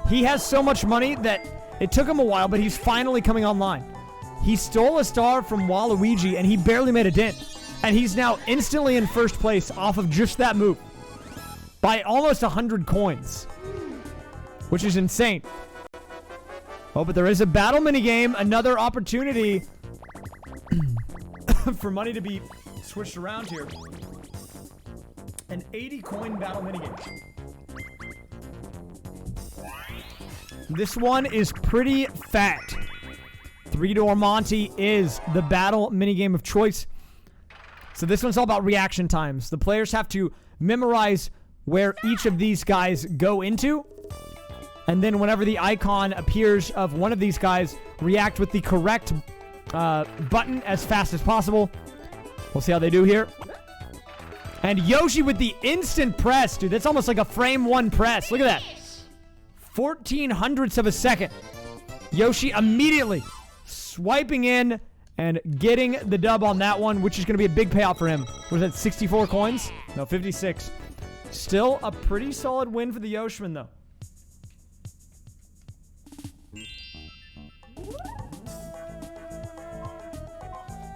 He has so much money that it took him a while, but he's finally coming online. He stole a star from Waluigi, and he barely made a dent. And he's now instantly in first place off of just that move. By almost 100 coins. Which is insane. Oh, but there is a battle minigame. Another opportunity for money to be switched around here. An 80 coin battle minigame. This one is pretty fat. 3-door Monty is the battle minigame of choice. So this one's all about reaction times. The players have to memorize where each of these guys go into. And then whenever the icon appears of one of these guys, react with the correct button as fast as possible. We'll see how they do here. And Yoshi with the instant press, dude. That's almost like a frame 1 press. Look at that. 14 hundredths of a second. Yoshi immediately swiping in and getting the dub on that one, which is going to be a big payout for him. What is that, 64 coins? No, 56. Still a pretty solid win for the Yoshman, though.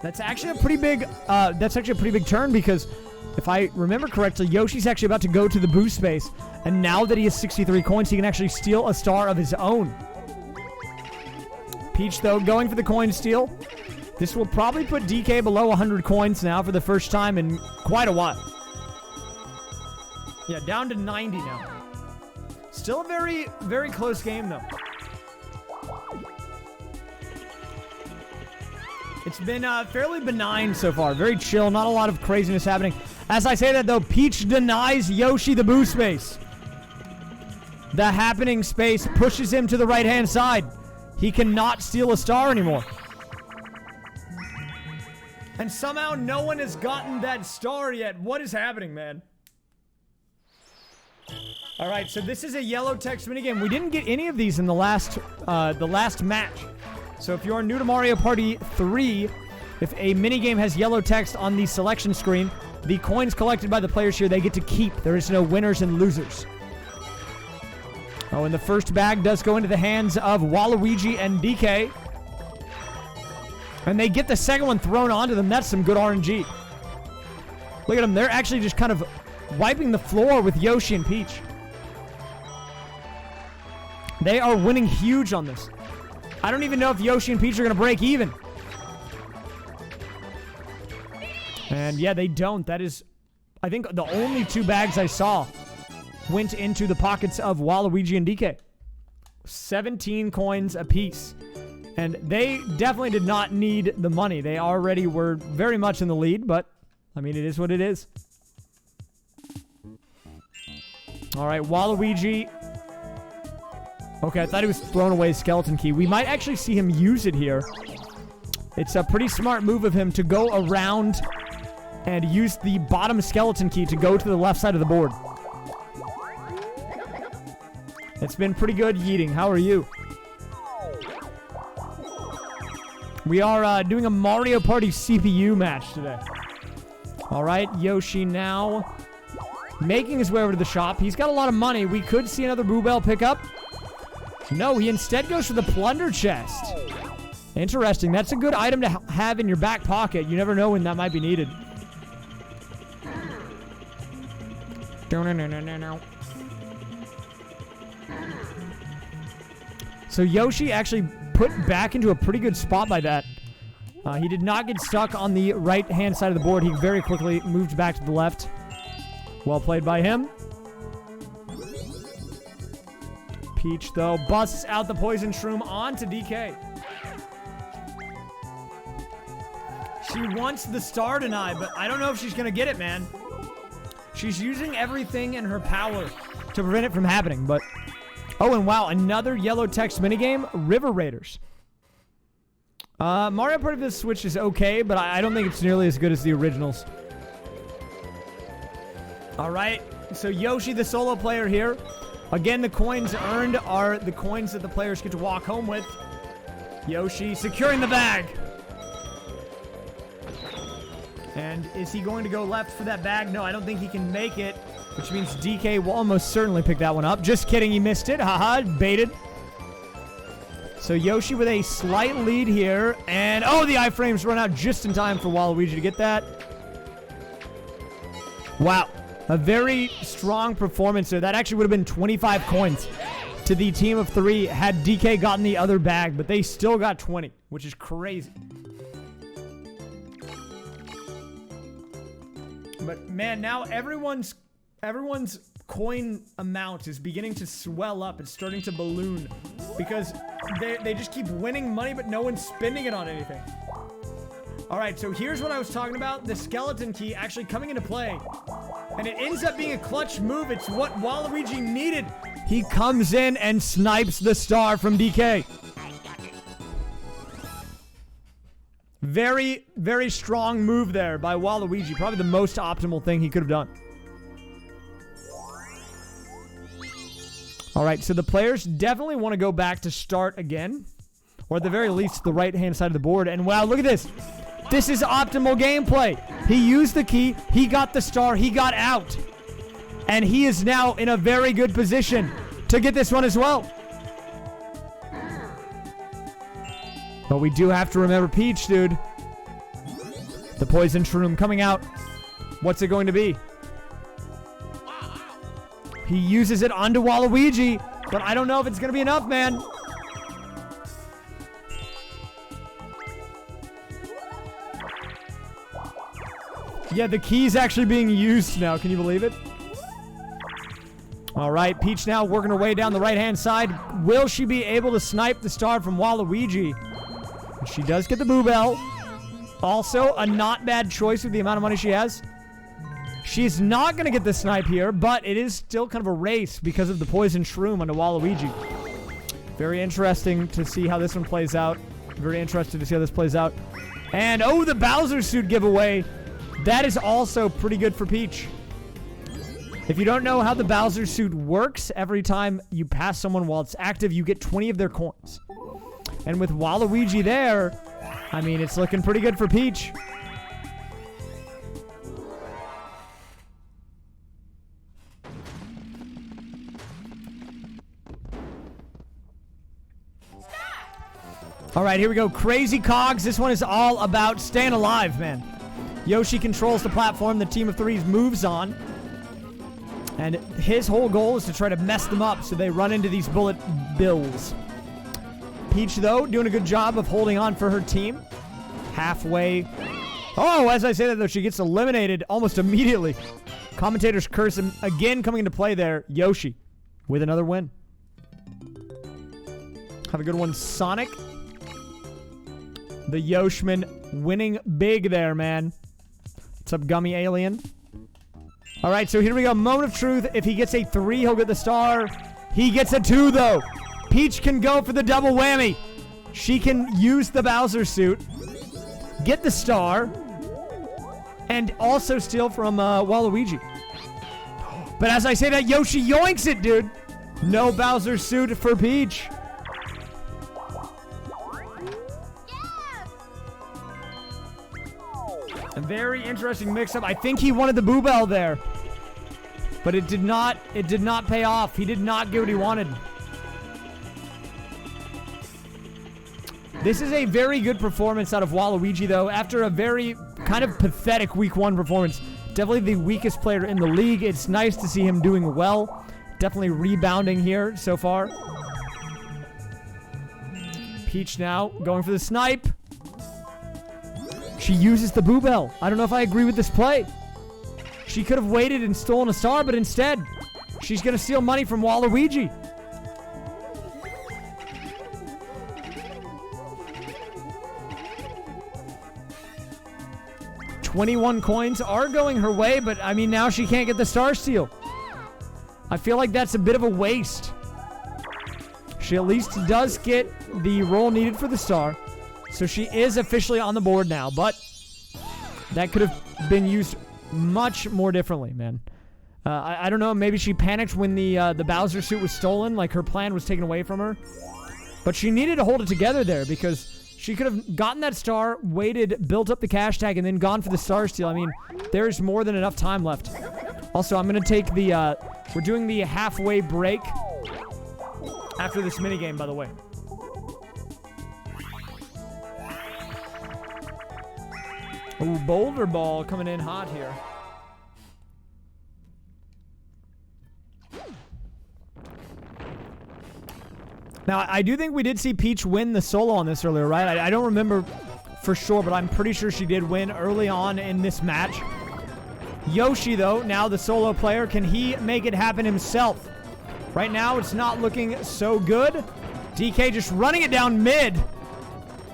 That's actually a pretty big turn, because if I remember correctly, Yoshi's actually about to go to the boost space, and now that he has 63 coins, he can actually steal a star of his own. Peach, though, going for the coin steal. This will probably put DK below 100 coins now for the first time in quite a while. Yeah, down to 90 now. Still a very, very close game, though. It's been fairly benign so far. Very chill. Not a lot of craziness happening. As I say that, though, Peach denies Yoshi the boost space. The happening space pushes him to the right-hand side. He cannot steal a star anymore. And somehow no one has gotten that star yet. What is happening, man? All right, so this is a yellow text minigame. We didn't get any of these in the last match. So if you're new to Mario Party 3, if a minigame has yellow text on the selection screen, the coins collected by the players here, they get to keep. There is no winners and losers. Oh, and the first bag does go into the hands of Waluigi and DK. And they get the second one thrown onto them. That's some good RNG. Look at them. They're actually just kind of wiping the floor with Yoshi and Peach. They are winning huge on this. I don't even know if Yoshi and Peach are going to break even. And yeah, they don't. That is, I think, the only 2 bags I saw went into the pockets of Waluigi and DK. 17 coins apiece. And they definitely did not need the money. They already were very much in the lead, but, I mean, it is what it is. All right, Waluigi. Okay, I thought he was throwing away his skeleton key. We might actually see him use it here. It's a pretty smart move of him to go around and use the bottom skeleton key to go to the left side of the board. It's been pretty good yeeting. How are you? We are doing a Mario Party CPU match today. All right, Yoshi now making his way over to the shop. He's got a lot of money. We could see another Boo Bell pick up. No, he instead goes for the plunder chest. Interesting. That's a good item to have in your back pocket. You never know when that might be needed. So Yoshi actually put back into a pretty good spot by that. He did not get stuck on the right-hand side of the board. He very quickly moved back to the left. Well played by him. Peach, though, busts out the poison shroom onto DK. She wants the star tonight, but I don't know if she's going to get it, man. She's using everything in her power to prevent it from happening, but... Oh, and wow, another yellow text minigame, River Raiders. Mario Party for the Switch is okay, but I don't think it's nearly as good as the originals. All right, so Yoshi, the solo player here. Again, the coins earned are the coins that the players get to walk home with. Yoshi securing the bag. And is he going to go left for that bag? No, I don't think he can make it, which means DK will almost certainly pick that one up. Just kidding, he missed it. Haha, baited. So Yoshi with a slight lead here. And, oh, the iframes run out just in time for Waluigi to get that. Wow. A very strong performance there. That actually would have been 25 coins to the team of 3 had DK gotten the other bag. But they still got 20, which is crazy. But, man, now everyone's coin amount is beginning to swell up. It's starting to balloon because they just keep winning money, but no one's spending it on anything. All right, so here's what I was talking about. The skeleton key actually coming into play. And it ends up being a clutch move. It's what Waluigi needed. He comes in and snipes the star from DK. Very, very strong move there by Waluigi. Probably the most optimal thing he could have done. All right, so the players definitely want to go back to start again. Or at the very least, the right-hand side of the board. And wow, look at this. This is optimal gameplay. He used the key. He got the star. He got out. And he is now in a very good position to get this one as well. But we do have to remember Peach, dude. The poison shroom coming out. What's it going to be? He uses it onto Waluigi, but I don't know if it's going to be enough, man. Yeah, the key's actually being used now. Can you believe it? All right, Peach now working her way down the right-hand side. Will she be able to snipe the star from Waluigi? She does get the Boo Bell. Also, a not bad choice with the amount of money she has. She's not going to get the snipe here, but it is still kind of a race because of the poison shroom onto Waluigi. Very interesting to see how this one plays out. Very interested to see how this plays out. And, oh, the Bowser suit giveaway. That is also pretty good for Peach. If you don't know how the Bowser suit works, every time you pass someone while it's active, you get 20 of their coins. And with Waluigi there, I mean, it's looking pretty good for Peach. All right, here we go. Crazy Cogs. This one is all about staying alive, man. Yoshi controls the platform the team of 3 moves on. And his whole goal is to try to mess them up so they run into these bullet bills. Peach, though, doing a good job of holding on for her team. Halfway. Oh, as I say that, though, she gets eliminated almost immediately. Commentator's curse again coming into play there. Yoshi with another win. Have a good one, Sonic. The Yoshman winning big there, man. What's up, Gummy Alien? All right, so here we go. Moment of truth. If he gets a 3, he'll get the star. He gets a 2, though. Peach can go for the double whammy. She can use the Bowser suit, get the star, and also steal from Waluigi. But as I say that, Yoshi yoinks it, dude. No Bowser suit for Peach. A very interesting mix-up. I think he wanted the Boo Bell there. But it did not pay off. He did not get what he wanted. This is a very good performance out of Waluigi, though, after a very kind of pathetic Week 1 performance. Definitely the weakest player in the league. It's nice to see him doing well. Definitely rebounding here so far. Peach now going for the snipe. She uses the Boo Bell. I don't know if I agree with this play. She could have waited and stolen a star, but instead, she's going to steal money from Waluigi. $21 coins are going her way, but I mean, now she can't get the star steal. I feel like that's a bit of a waste. She at least does get the roll needed for the star. So she is officially on the board now, but that could have been used much more differently, man. I don't know, maybe she panicked when the Bowser suit was stolen, like her plan was taken away from her. But she needed to hold it together there because she could have gotten that star, waited, built up the cash tag, and then gone for the star steal. I mean, there's more than enough time left. Also, I'm going to take the, we're doing the halfway break after this minigame, by the way. Ooh, Boulder Ball coming in hot here. Now, I do think we did see Peach win the solo on this earlier, right? I don't remember for sure, but I'm pretty sure she did win early on in this match. Yoshi, though, now the solo player, can he make it happen himself? Right now, it's not looking so good. DK just running it down mid.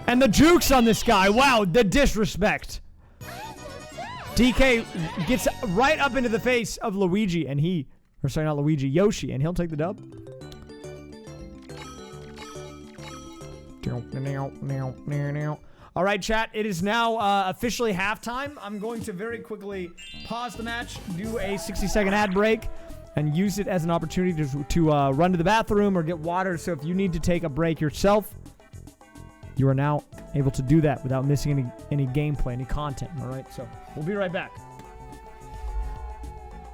And the jukes on this guy. Wow, the disrespect. DK gets right up into the face of Luigi, and not Luigi, Yoshi, and he'll take the dub. All right, chat, it is now officially halftime. I'm going to very quickly pause the match, do a 60-second ad break, and use it as an opportunity to run to the bathroom or get water. So if you need to take a break yourself, you are now able to do that without missing any gameplay, any content, all right? So we'll be right back.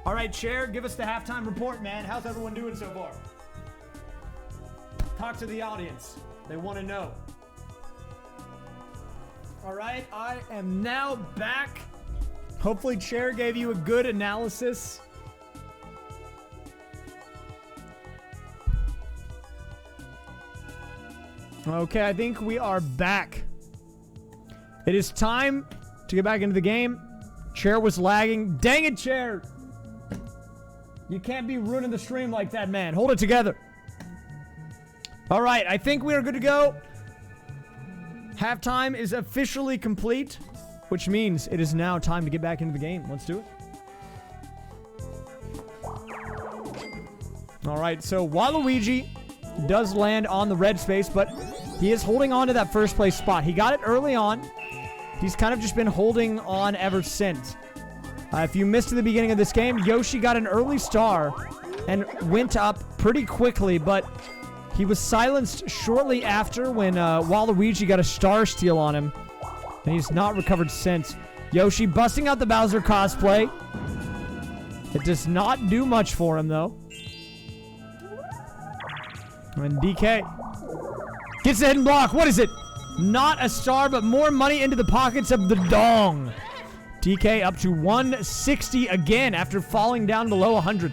All right, Cher, give us the halftime report, man. How's everyone doing so far? Talk to the audience. They want to know. All right, I am now back. Hopefully, Cher gave you a good analysis. Okay, I think we are back. It is time to get back into the game. Cher was lagging. Dang it, Cher! You can't be ruining the stream like that, man. Hold it together. All right, I think we are good to go. Halftime is officially complete, which means it is now time to get back into the game. Let's do it. All right, so Waluigi does land on the red space, but he is holding on to that first place spot. He got it early on. He's kind of just been holding on ever since. If you missed the beginning of this game, Yoshi got an early star and went up pretty quickly, but he was silenced shortly after when Waluigi got a star steal on him, and he's not recovered since. Yoshi busting out the Bowser cosplay. It does not do much for him, though. And DK gets the hidden block. What is it? Not a star, but more money into the pockets of the dong. DK up to 160 again after falling down below 100.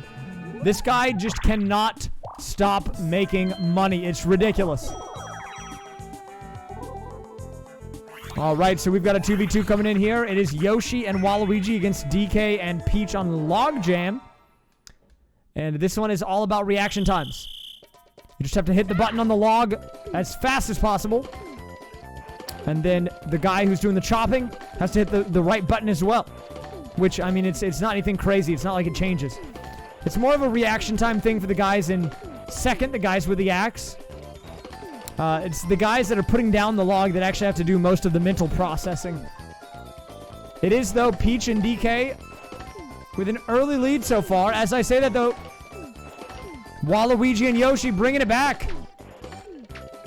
This guy just cannot stop making money. It's ridiculous. All right, so we've got a 2v2 coming in here. It is Yoshi and Waluigi against DK and Peach on the log jam. And this one is all about reaction times. You just have to hit the button on the log as fast as possible. And then the guy who's doing the chopping has to hit the right button as well. Which, I mean, it's not anything crazy. It's not like it changes. It's more of a reaction time thing for the guys in second, the guys with the axe. It's the guys that are putting down the log that actually have to do most of the mental processing. It is, though, Peach and DK with an early lead so far. As I say that, though, Waluigi and Yoshi bringing it back.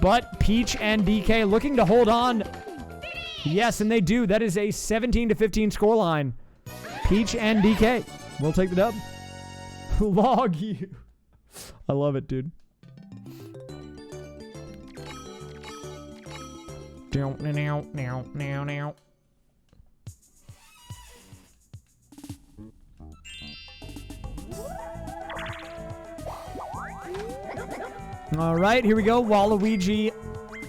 But Peach and DK looking to hold on. Yes, and they do. That is a 17-15 scoreline. Peach and DK will take the dub. Log you. I love it, dude. All right, here we go. Waluigi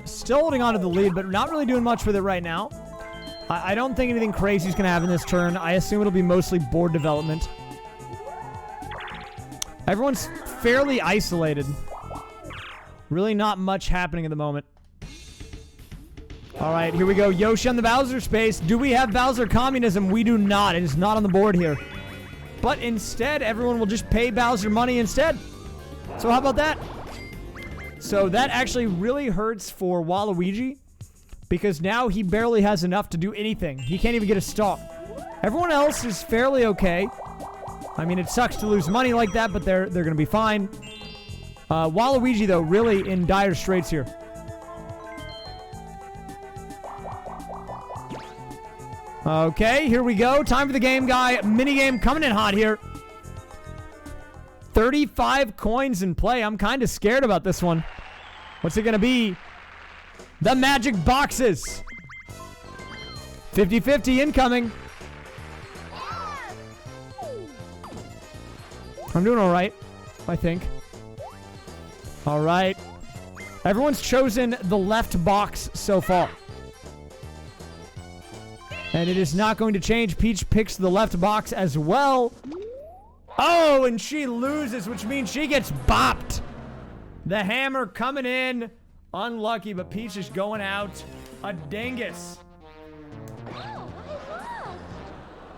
still holding on to the lead, but not really doing much with it right now. I don't think anything crazy is going to happen this turn. I assume it'll be mostly board development. Everyone's fairly isolated. Really not much happening at the moment. All right, here we go. Yoshi on the Bowser space. Do we have Bowser communism? We do not. It is not on the board here. But instead, everyone will just pay Bowser money instead. So how about that? So that actually really hurts for Waluigi, because now he barely has enough to do anything. He can't even get a star. Everyone else is fairly okay. I mean, it sucks to lose money like that, but they're going to be fine. Waluigi, though, really in dire straits here. Okay, here we go. Time for the game guy. Minigame coming in hot here. 35 coins in play. I'm kind of scared about this one. What's it going to be? The magic boxes. 50-50 incoming. I'm doing all right, I think. All right. Everyone's chosen the left box so far. And it is not going to change. Peach picks the left box as well. Oh, and she loses, which means she gets bopped. The hammer coming in. Unlucky, but Peach is going out a dingus.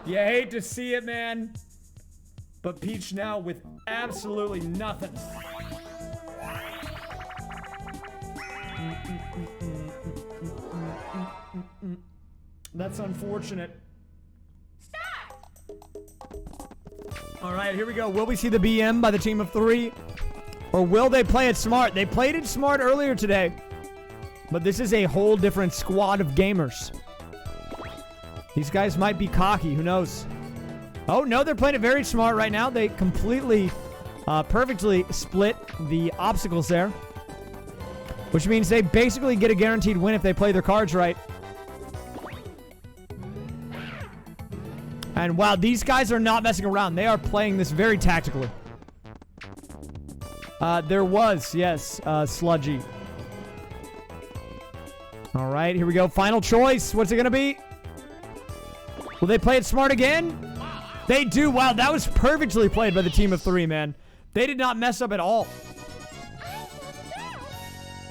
You hate to see it, man. But Peach now with absolutely nothing. That's unfortunate. Stop! All right, here we go. Will we see the BM by the team of 3? Or will they play it smart? They played it smart earlier today. But this is a whole different squad of gamers. These guys might be cocky. Who knows? Oh, no, they're playing it very smart right now. They completely, perfectly split the obstacles there. Which means they basically get a guaranteed win if they play their cards right. And wow, these guys are not messing around. They are playing this very tactically. There was, yes, Sludgy. All right, here we go. Final choice. What's it going to be? Will they play it smart again? They do. Wow, that was perfectly played by the team of 3, man. They did not mess up at all.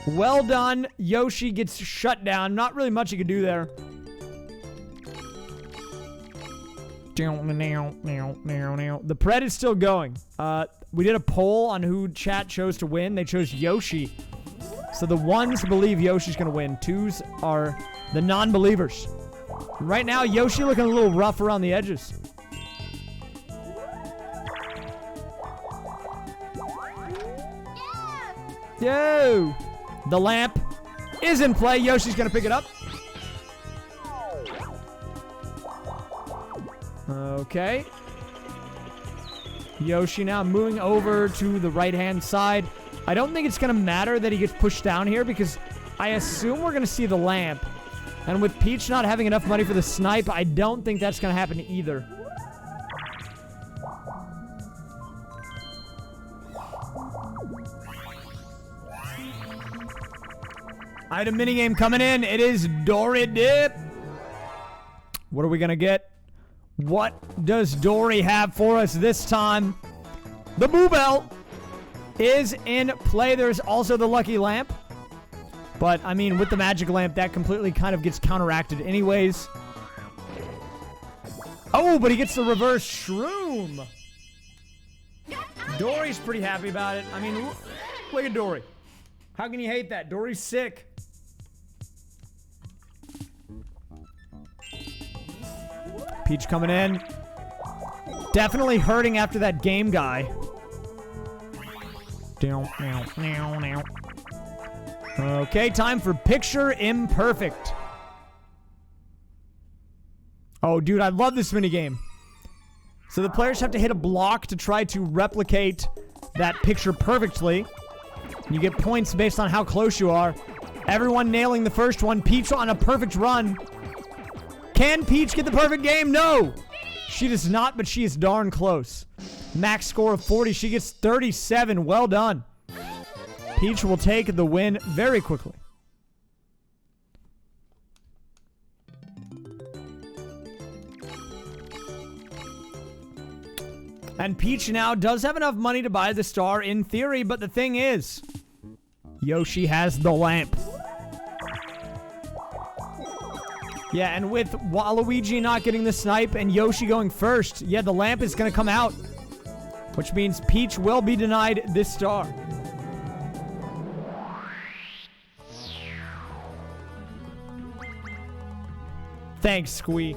Well done. Yoshi gets shut down. Not really much you can do there. The pred is still going. We did a poll on who chat chose to win. They chose Yoshi. So the ones believe Yoshi's going to win. 2s are the non-believers. Right now, Yoshi looking a little rough around the edges. Yo! The lamp is in play. Yoshi's going to pick it up. Okay. Yoshi now moving over to the right-hand side. I don't think it's going to matter that he gets pushed down here because I assume we're going to see the lamp. And with Peach not having enough money for the snipe, I don't think that's going to happen either. Item minigame coming in. It is Dory Dip. What are we going to get? What does Dory have for us this time? The Boo Bell is in play. There's also the Lucky Lamp. But, I mean, with the Magic Lamp, that completely kind of gets counteracted anyways. Oh, but he gets the reverse Shroom. Dory's pretty happy about it. I mean, look at Dory. How can you hate that? Dory's sick. Peach coming in. Definitely hurting after that game guy. Okay, time for Picture Imperfect. Oh, dude, I love this minigame. So the players have to hit a block to try to replicate that picture perfectly. You get points based on how close you are. Everyone nailing the first one. Peach on a perfect run. Can Peach get the perfect game? No. She does not, but she is darn close. Max score of 40. She gets 37. Well done. Peach will take the win very quickly. And Peach now does have enough money to buy the star in theory, but the thing is, Yoshi has the lamp. Yeah, and with Waluigi not getting the snipe and Yoshi going first, yeah, the lamp is going to come out, which means Peach will be denied this star. Thanks, Squee.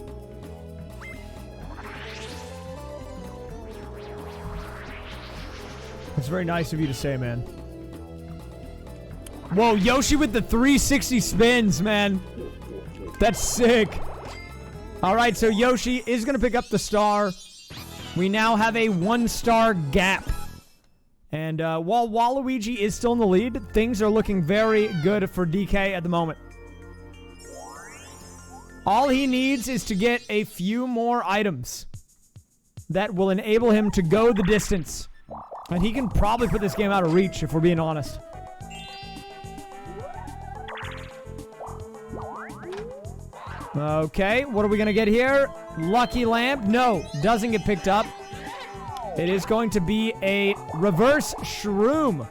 It's very nice of you to say, man. Whoa, Yoshi with the 360 spins, man. That's sick. All right, so Yoshi is going to pick up the star. We now have a 1-star gap. And while Waluigi is still in the lead, things are looking very good for DK at the moment. All he needs is to get a few more items that will enable him to go the distance. And he can probably put this game out of reach, if we're being honest. Okay, what are we going to get here? Lucky Lamp. No, doesn't get picked up. It is going to be a reverse shroom.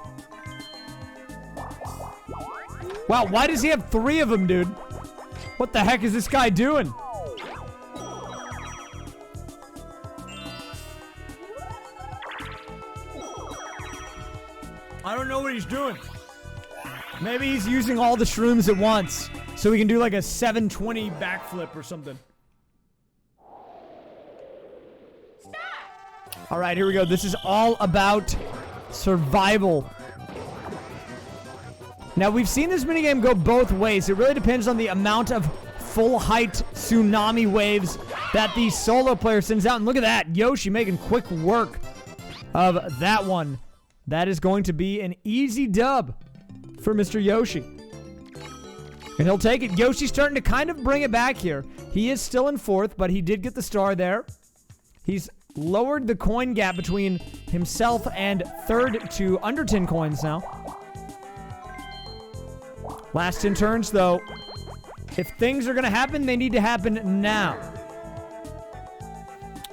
Wow, why does he have 3 of them, dude? What the heck is this guy doing? I don't know what he's doing. Maybe he's using all the shrooms at once, so we can do like a 720 backflip or something. Stop. All right, here we go. This is all about survival. Now, we've seen this minigame go both ways. It really depends on the amount of full-height tsunami waves that the solo player sends out. And look at that. Yoshi making quick work of that one. That is going to be an easy dub for Mr. Yoshi. And he'll take it. Yoshi's starting to kind of bring it back here. He is still in 4th, but he did get the star there. He's lowered the coin gap between himself and 3rd to under 10 coins now. Last 10 turns, though. If things are going to happen, they need to happen now.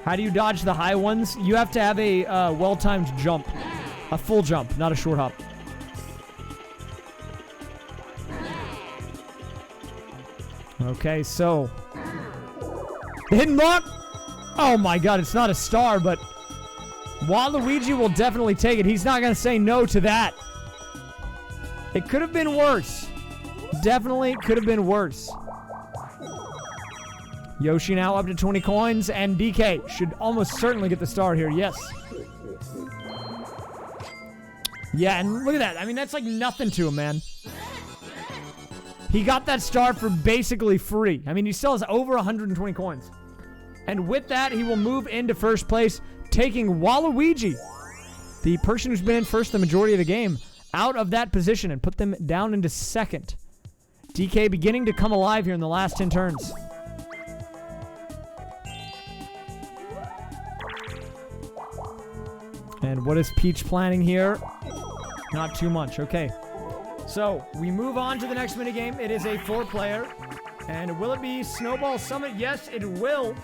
How do you dodge the high ones? You have to have a well-timed jump. A full jump, not a short hop. Okay, so. The hidden block! Oh my god, it's not a star, but Waluigi will definitely take it. He's not going to say no to that. It could have been worse. Definitely could have been worse. Yoshi now up to 20 coins, and DK should almost certainly get the star here. Yes. Yeah, and look at that. I mean, that's like nothing to him, man. He got that star for basically free. I mean, he still has over 120 coins. And with that, he will move into first place, taking Waluigi, the person who's been in first the majority of the game, out of that position and put them down into 2nd. DK beginning to come alive here in the last 10 turns. And what is Peach planning here? Not too much. Okay. So, we move on to the next minigame. It is a 4-player. And will it be Snowball Summit? Yes, it will.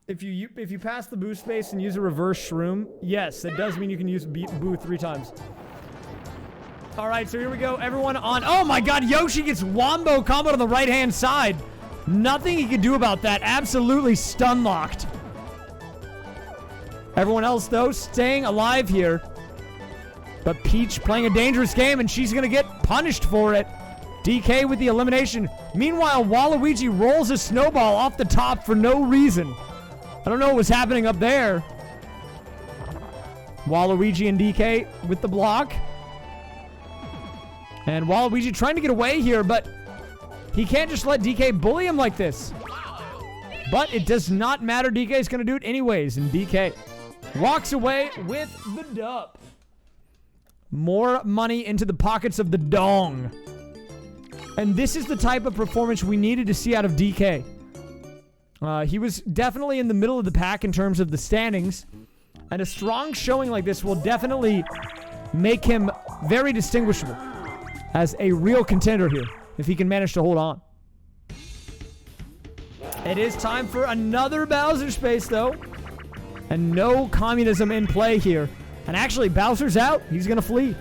If you pass the boo space and use a reverse shroom, yes, that does mean you can use boo 3 times. All right, so here we go. Everyone on. Oh my god, Yoshi gets wombo combo on the right-hand side. Nothing he can do about that. Absolutely stun-locked. Everyone else, though, staying alive here. But Peach playing a dangerous game, and she's going to get punished for it. DK with the elimination. Meanwhile, Waluigi rolls a snowball off the top for no reason. I don't know what was happening up there. Waluigi and DK with the block. And Waluigi trying to get away here, but he can't just let DK bully him like this. But it does not matter. DK is going to do it anyways, and DK walks away with the dub. More money into the pockets of the dong. And this is the type of performance we needed to see out of DK. He was definitely in the middle of the pack in terms of the standings. And a strong showing like this will definitely make him very distinguishable as a real contender here, if he can manage to hold on. It is time for another Bowser space, though. And no communism in play here. And actually, Bowser's out. He's going to flee.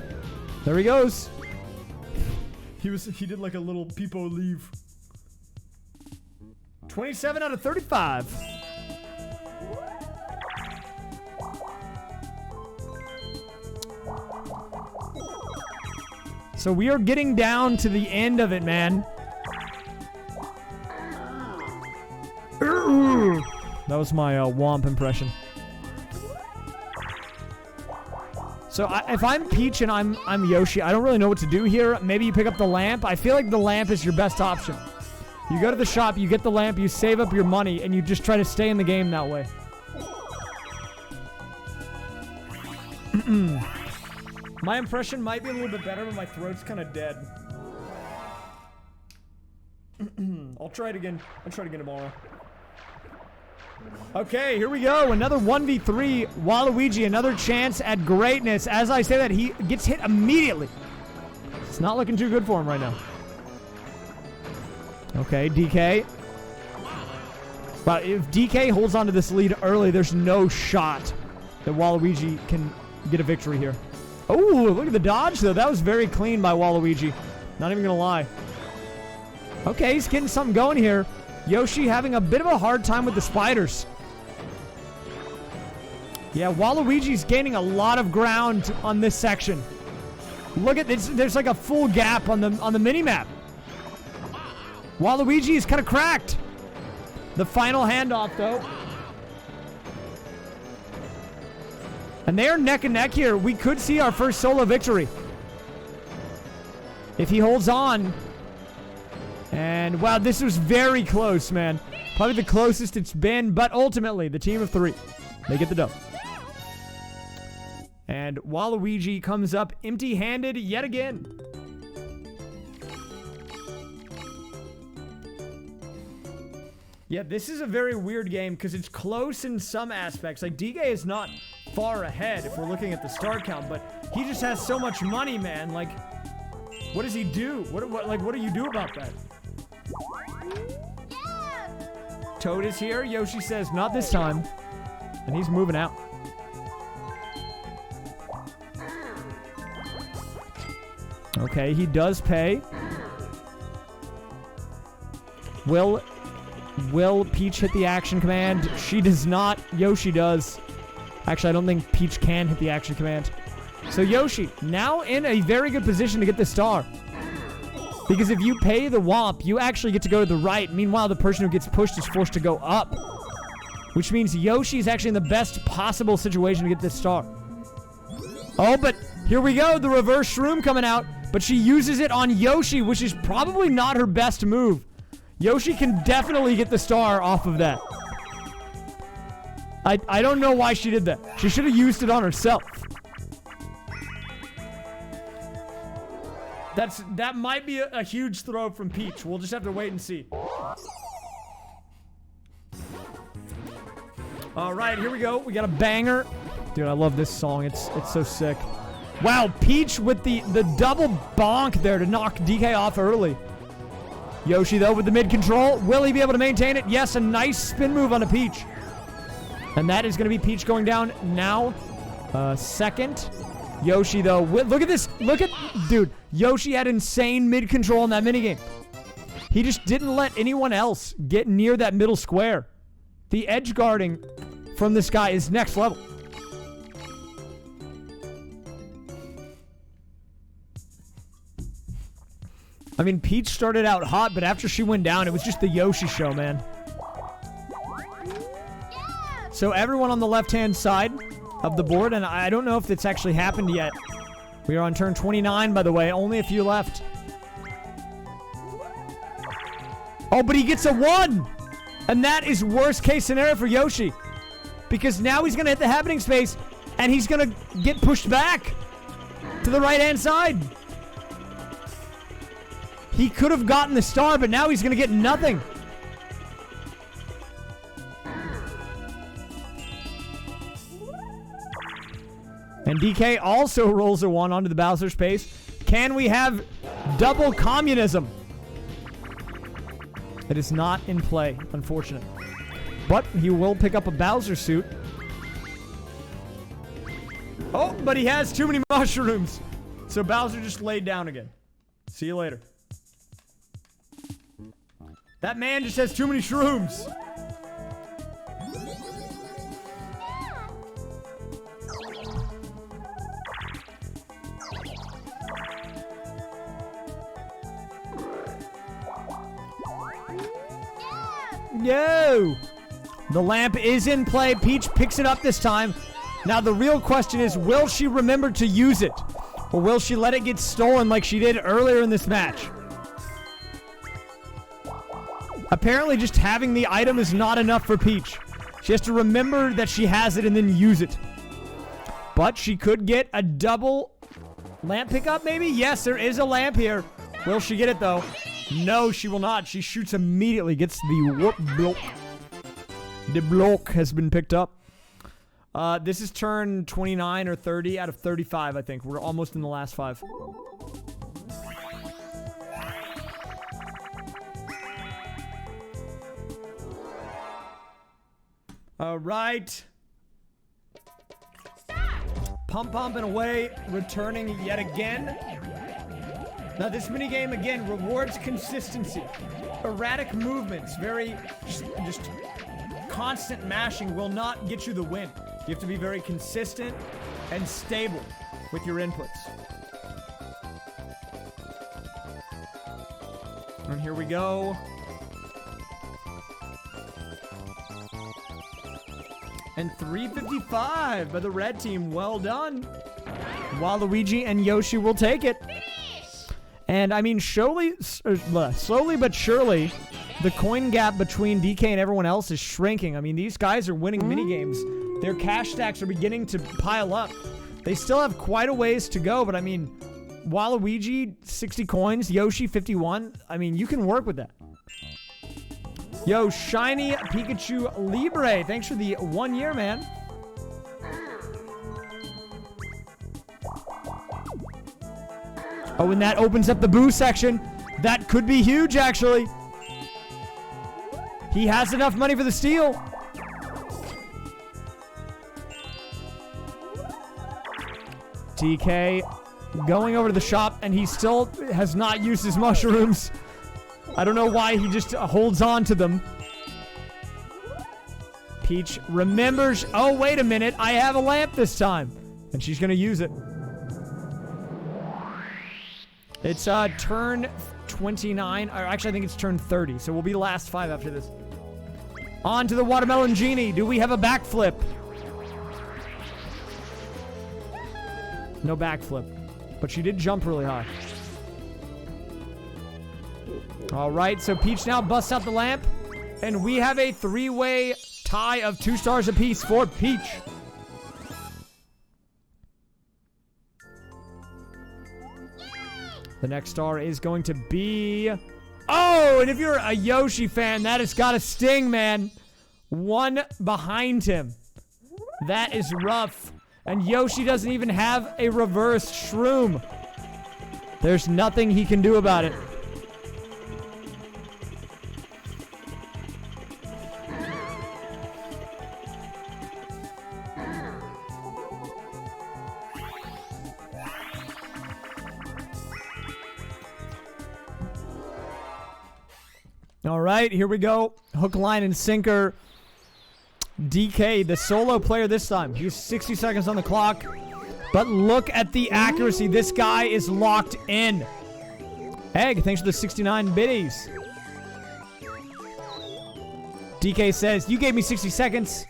There he goes. He did like a little peepo leave. 27 out of 35. So we are getting down to the end of it, man. That was my Womp impression. So if I'm Peach and I'm Yoshi, I don't really know what to do here. Maybe you pick up the lamp. I feel like the lamp is your best option. You go to the shop, you get the lamp, you save up your money, and you just try to stay in the game that way. My impression might be a little bit better, but my throat's kind of dead. I'll try it again. I'll try it again tomorrow. Okay, here we go. Another 1v3. Waluigi, another chance at greatness. As I say that, he gets hit immediately. It's not looking too good for him right now. Okay, DK. But if DK holds on to this lead early, there's no shot that Waluigi can get a victory here. Oh, look at the dodge, though. That was very clean by Waluigi. Not even going to lie. Okay, he's getting something going here. Yoshi having a bit of a hard time with the spiders. Yeah, Waluigi's gaining a lot of ground on this section. Look at this. There's like a full gap on the mini-map. Waluigi is kind of cracked. The final handoff, though. And they are neck and neck here. We could see our first solo victory if he holds on. And, wow, this was very close, man. Probably the closest it's been, but ultimately, the team of three, they get the dub. And Waluigi comes up empty-handed yet again. Yeah, this is a very weird game because it's close in some aspects. Like, DK is not far ahead if we're looking at the star count, but he just has so much money, man. Like, what does he do? What do you do about that? Toad is here. Yoshi says, not this time. And he's moving out. Okay, he does pay. Will Peach hit the action command? She does not. Yoshi does. Actually, I don't think Peach can hit the action command. So Yoshi, now in a very good position to get the star. Because if you pay the Womp, you actually get to go to the right. Meanwhile, the person who gets pushed is forced to go up. Which means Yoshi is actually in the best possible situation to get this star. Oh, but here we go. The reverse shroom coming out. But she uses it on Yoshi, which is probably not her best move. Yoshi can definitely get the star off of that. I don't know why she did that. She should have used it on herself. That might be a huge throw from Peach. We'll just have to wait and see. All right, here we go. We got a banger. Dude, I love this song. It's so sick. Wow, Peach with the double bonk there to knock DK off early. Yoshi, though, with the mid-control. Will he be able to maintain it? Yes, a nice spin move on a Peach. And that is going to be Peach going down now. Second. Yoshi, though. Look at this. Dude, Yoshi had insane mid-control in that minigame. He just didn't let anyone else get near that middle square. The edge guarding from this guy is next level. I mean, Peach started out hot, but after she went down, it was just the Yoshi show, man. So everyone on the left-hand side of the board, and I don't know if it's actually happened yet. We are on turn 29, by the way. Only a few left. Oh, but he gets a 1! And that is worst-case scenario for Yoshi. Because now he's going to hit the happening space, and he's going to get pushed back. to the right-hand side. He could have gotten the star, but now he's going to get nothing. And DK also rolls a 1 onto the Bowser space. Can we have double communism? It is not in play, unfortunately. But he will pick up a Bowser suit. Oh, but he has too many mushrooms. So Bowser just laid down again. See you later. That man just has too many shrooms. No! The lamp is in play. Peach picks it up this time. Now the real question is, will she remember to use it? Or will she let it get stolen like she did earlier in this match? Apparently just having the item is not enough for Peach. She has to remember that she has it and then use it. But she could get a double lamp pickup maybe? Yes, there is a lamp here. Will she get it though? No, she will not. She shoots immediately, gets the whoop block. The block has been picked up. This is turn 29 or 30 out of 35, I think. We're almost in the last 5. All right. Pumping away, returning yet again. Now this minigame, again, rewards consistency. Erratic movements, very just constant mashing will not get you the win. You have to be very consistent and stable with your inputs. And here we go. And 355 by the red team. Well done. Waluigi and Yoshi will take it. And I mean, slowly but surely, the coin gap between DK and everyone else is shrinking. I mean, these guys are winning minigames. Their cash stacks are beginning to pile up. They still have quite a ways to go, but I mean, Waluigi, 60 coins, Yoshi, 51. I mean, you can work with that. Yo, Shiny Pikachu Libre. Thanks for the 1 year, man. Oh, and that opens up the boo section. That could be huge, actually. He has enough money for the steal. TK going over to the shop, and he still has not used his mushrooms. I don't know why he just holds on to them. Peach remembers, oh, wait a minute, I have a lamp this time. And she's going to use it. It's turn 29, or actually I think it's turn 30, so we'll be the last 5 after this. On to the Watermelon Genie. Do we have a backflip? No backflip, but she did jump really high. All right, so Peach now busts out the lamp, and we have a 3-way tie of 2 stars apiece for Peach. The next star is going to be... Oh, and if you're a Yoshi fan, that has got to sting, man. 1 behind him. That is rough. And Yoshi doesn't even have a reverse shroom. There's nothing he can do about it. All right, here we go. Hook, line, and sinker. DK, the solo player this time. He's 60 seconds on the clock. But look at the accuracy. This guy is locked in. Egg, thanks for the 69 biddies. DK says, you gave me 60 seconds.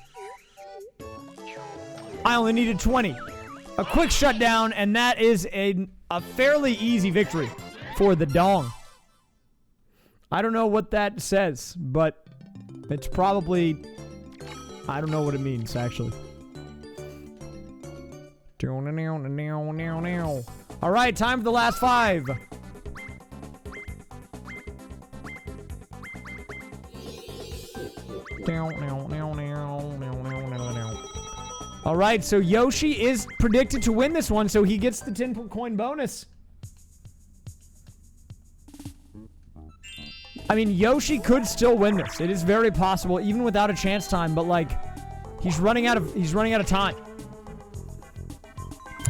I only needed 20. A quick shutdown, and that is a fairly easy victory for the Dong. I don't know what that says, but it's probably... I don't know what it means, actually. All right, time for the last 5. All right, so Yoshi is predicted to win this one, so he gets the 10 coin bonus. I mean, Yoshi could still win this. It is very possible, even without a chance time, but like, he's running out of time.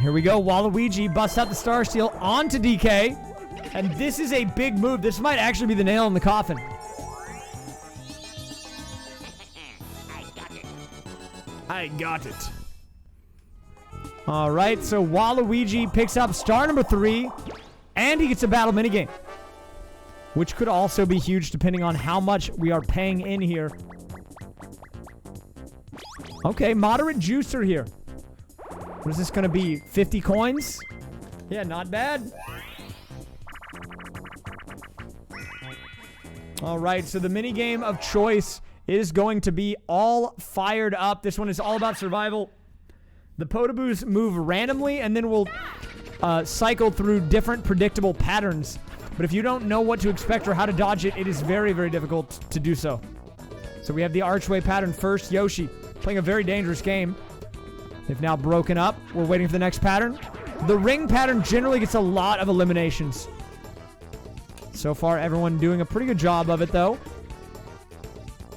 Here we go. Waluigi busts out the Star Steel onto DK. And this is a big move. This might actually be the nail in the coffin. I got it. All right, so Waluigi picks up star number 3, and he gets a battle minigame, which could also be huge depending on how much we are paying in here. Okay, moderate juicer here. What is this going to be? 50 coins? Yeah, not bad. All right, so the minigame of choice is going to be all fired up. This one is all about survival. The Potaboos move randomly, and then we'll cycle through different predictable patterns. But if you don't know what to expect or how to dodge it, it is very, very difficult to do so. So we have the archway pattern first. Yoshi playing a very dangerous game. They've now broken up. We're waiting for the next pattern. The ring pattern generally gets a lot of eliminations. So far, everyone doing a pretty good job of it, though.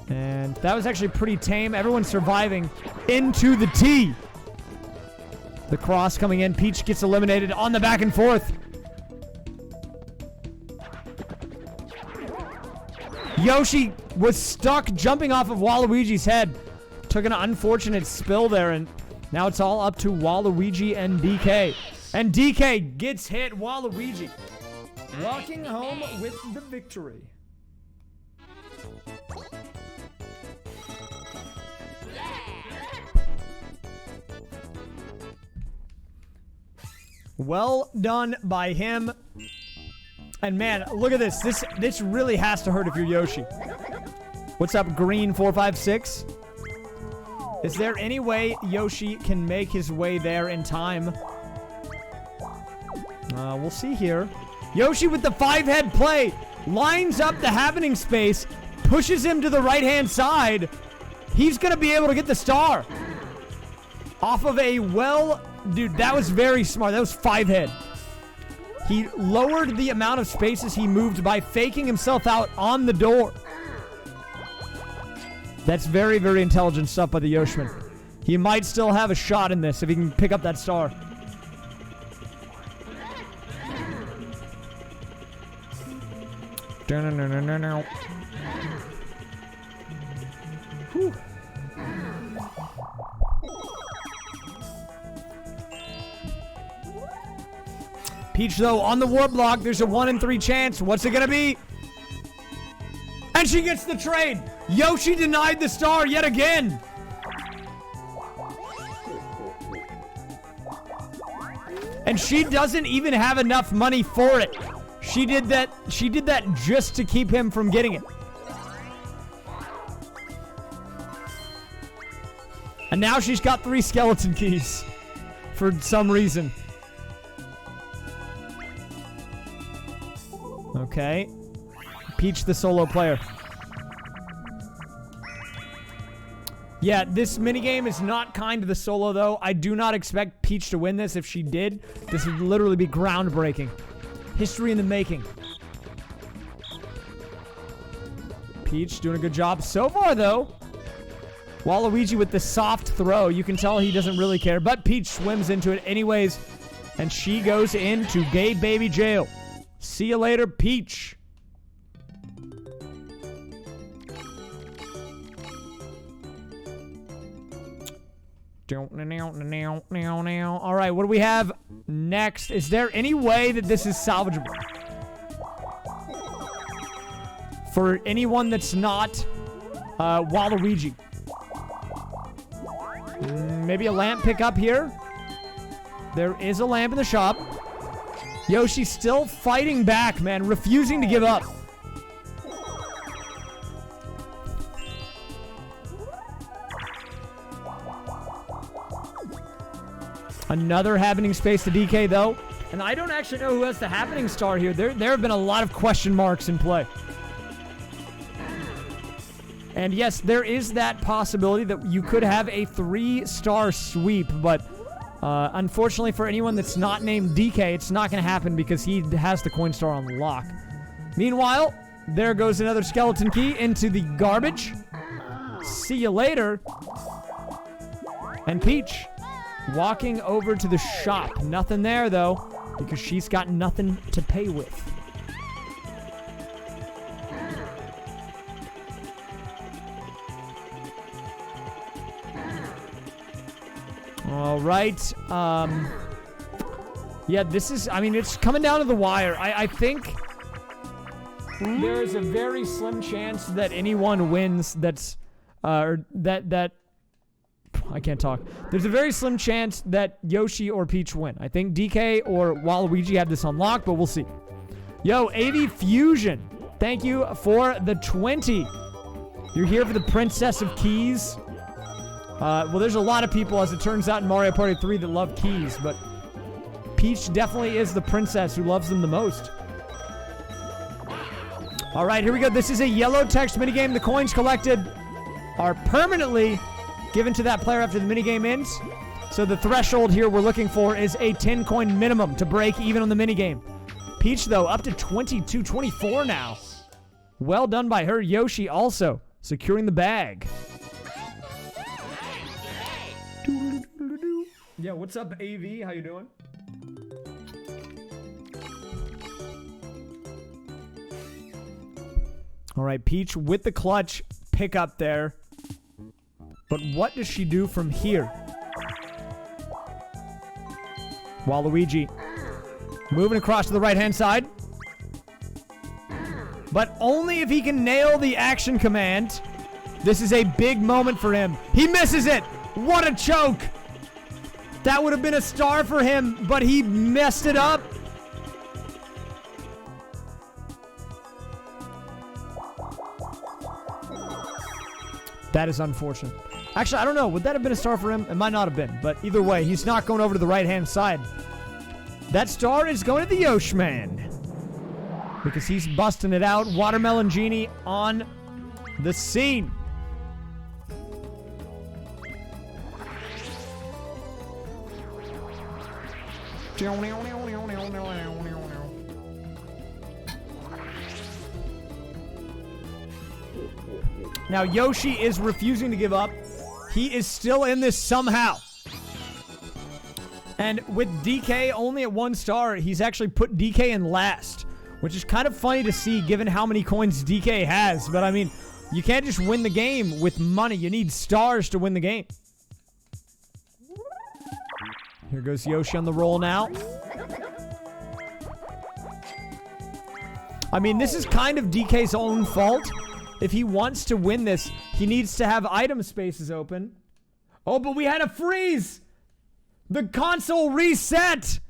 And that was actually pretty tame. Everyone surviving into the T. The cross coming in. Peach gets eliminated on the back and forth. Yoshi was stuck jumping off of Waluigi's head. Took an unfortunate spill there, and now it's all up to Waluigi and DK. And DK gets hit. Waluigi walking home with the victory. Well done by him. And man, look at this. This really has to hurt if you're Yoshi. What's up, Green 456? Is there any way Yoshi can make his way there in time? We'll see here. Yoshi with the 5-head play. Lines up the happening space. Pushes him to the right-hand side. He's going to be able to get the star. Off of a well... Dude, that was very smart. That was 5-head. He lowered the amount of spaces he moved by faking himself out on the door. That's very, very intelligent stuff by the Yoshman. He might still have a shot in this if he can pick up that star. Whew. Peach, though, on the war block. There's a 1 in 3 chance. What's it going to be? And she gets the trade. Yoshi denied the star yet again. And she doesn't even have enough money for it. She did that just to keep him from getting it. And now she's got 3 skeleton keys for some reason. Okay. Peach the solo player. Yeah, this minigame is not kind to the solo, though. I do not expect Peach to win this. If she did, this would literally be groundbreaking. History in the making. Peach doing a good job so far, though. Waluigi with the soft throw. You can tell he doesn't really care, but Peach swims into it anyways, and she goes into gay baby jail. See you later, Peach. All right, what do we have next? Is there any way that this is salvageable? For anyone that's not Waluigi. Maybe a lamp pick up here. There is a lamp in the shop. Yoshi's still fighting back, man. Refusing to give up. Another happening space to DK, though. And I don't actually know who has the happening star here. There have been a lot of question marks in play. And yes, there is that possibility that you could have a 3-star sweep, but unfortunately for anyone that's not named DK, it's not going to happen because he has the coin star on lock. Meanwhile, there goes another skeleton key into the garbage. See you later. And Peach walking over to the shop. Nothing there, though, because she's got nothing to pay with. All right. Yeah, this is, I mean, it's coming down to the wire. I think there is a very slim chance that anyone wins that's, I can't talk. There's a very slim chance that Yoshi or Peach win. I think DK or Waluigi have this unlocked, but we'll see. Yo, AV Fusion, thank you for the 20. You're here for the Princess of Keys. Well, there's a lot of people, as it turns out, in Mario Party 3 that love keys, but Peach definitely is the princess who loves them the most. All right, here we go. This is a yellow text minigame. The coins collected are permanently given to that player after the minigame ends. So the threshold here we're looking for is a 10-coin minimum to break even on the minigame. Peach, though, up to 22, 24 now. Well done by her. Yoshi also securing the bag. Yeah, what's up, AV? How you doing? All right, Peach with the clutch pick up there. But what does she do from here? Waluigi moving across to the right-hand side. But only if he can nail the action command. This is a big moment for him. He misses it. What a choke. That would have been a star for him, but he messed it up. That is unfortunate. Actually, I don't know. Would that have been a star for him? It might not have been, but either way, he's not going over to the right-hand side. That star is going to the Yoshi man because he's busting it out. Watermelon Genie on the scene. Now, Yoshi is refusing to give up. He is still in this somehow. And with DK only at 1 star, he's actually put DK in last, which is kind of funny to see given how many coins DK has. But, I mean, you can't just win the game with money. You need stars to win the game. Here goes Yoshi on the roll now. I mean, this is kind of DK's own fault. If he wants to win this, he needs to have item spaces open. Oh, but we had a freeze! The console reset!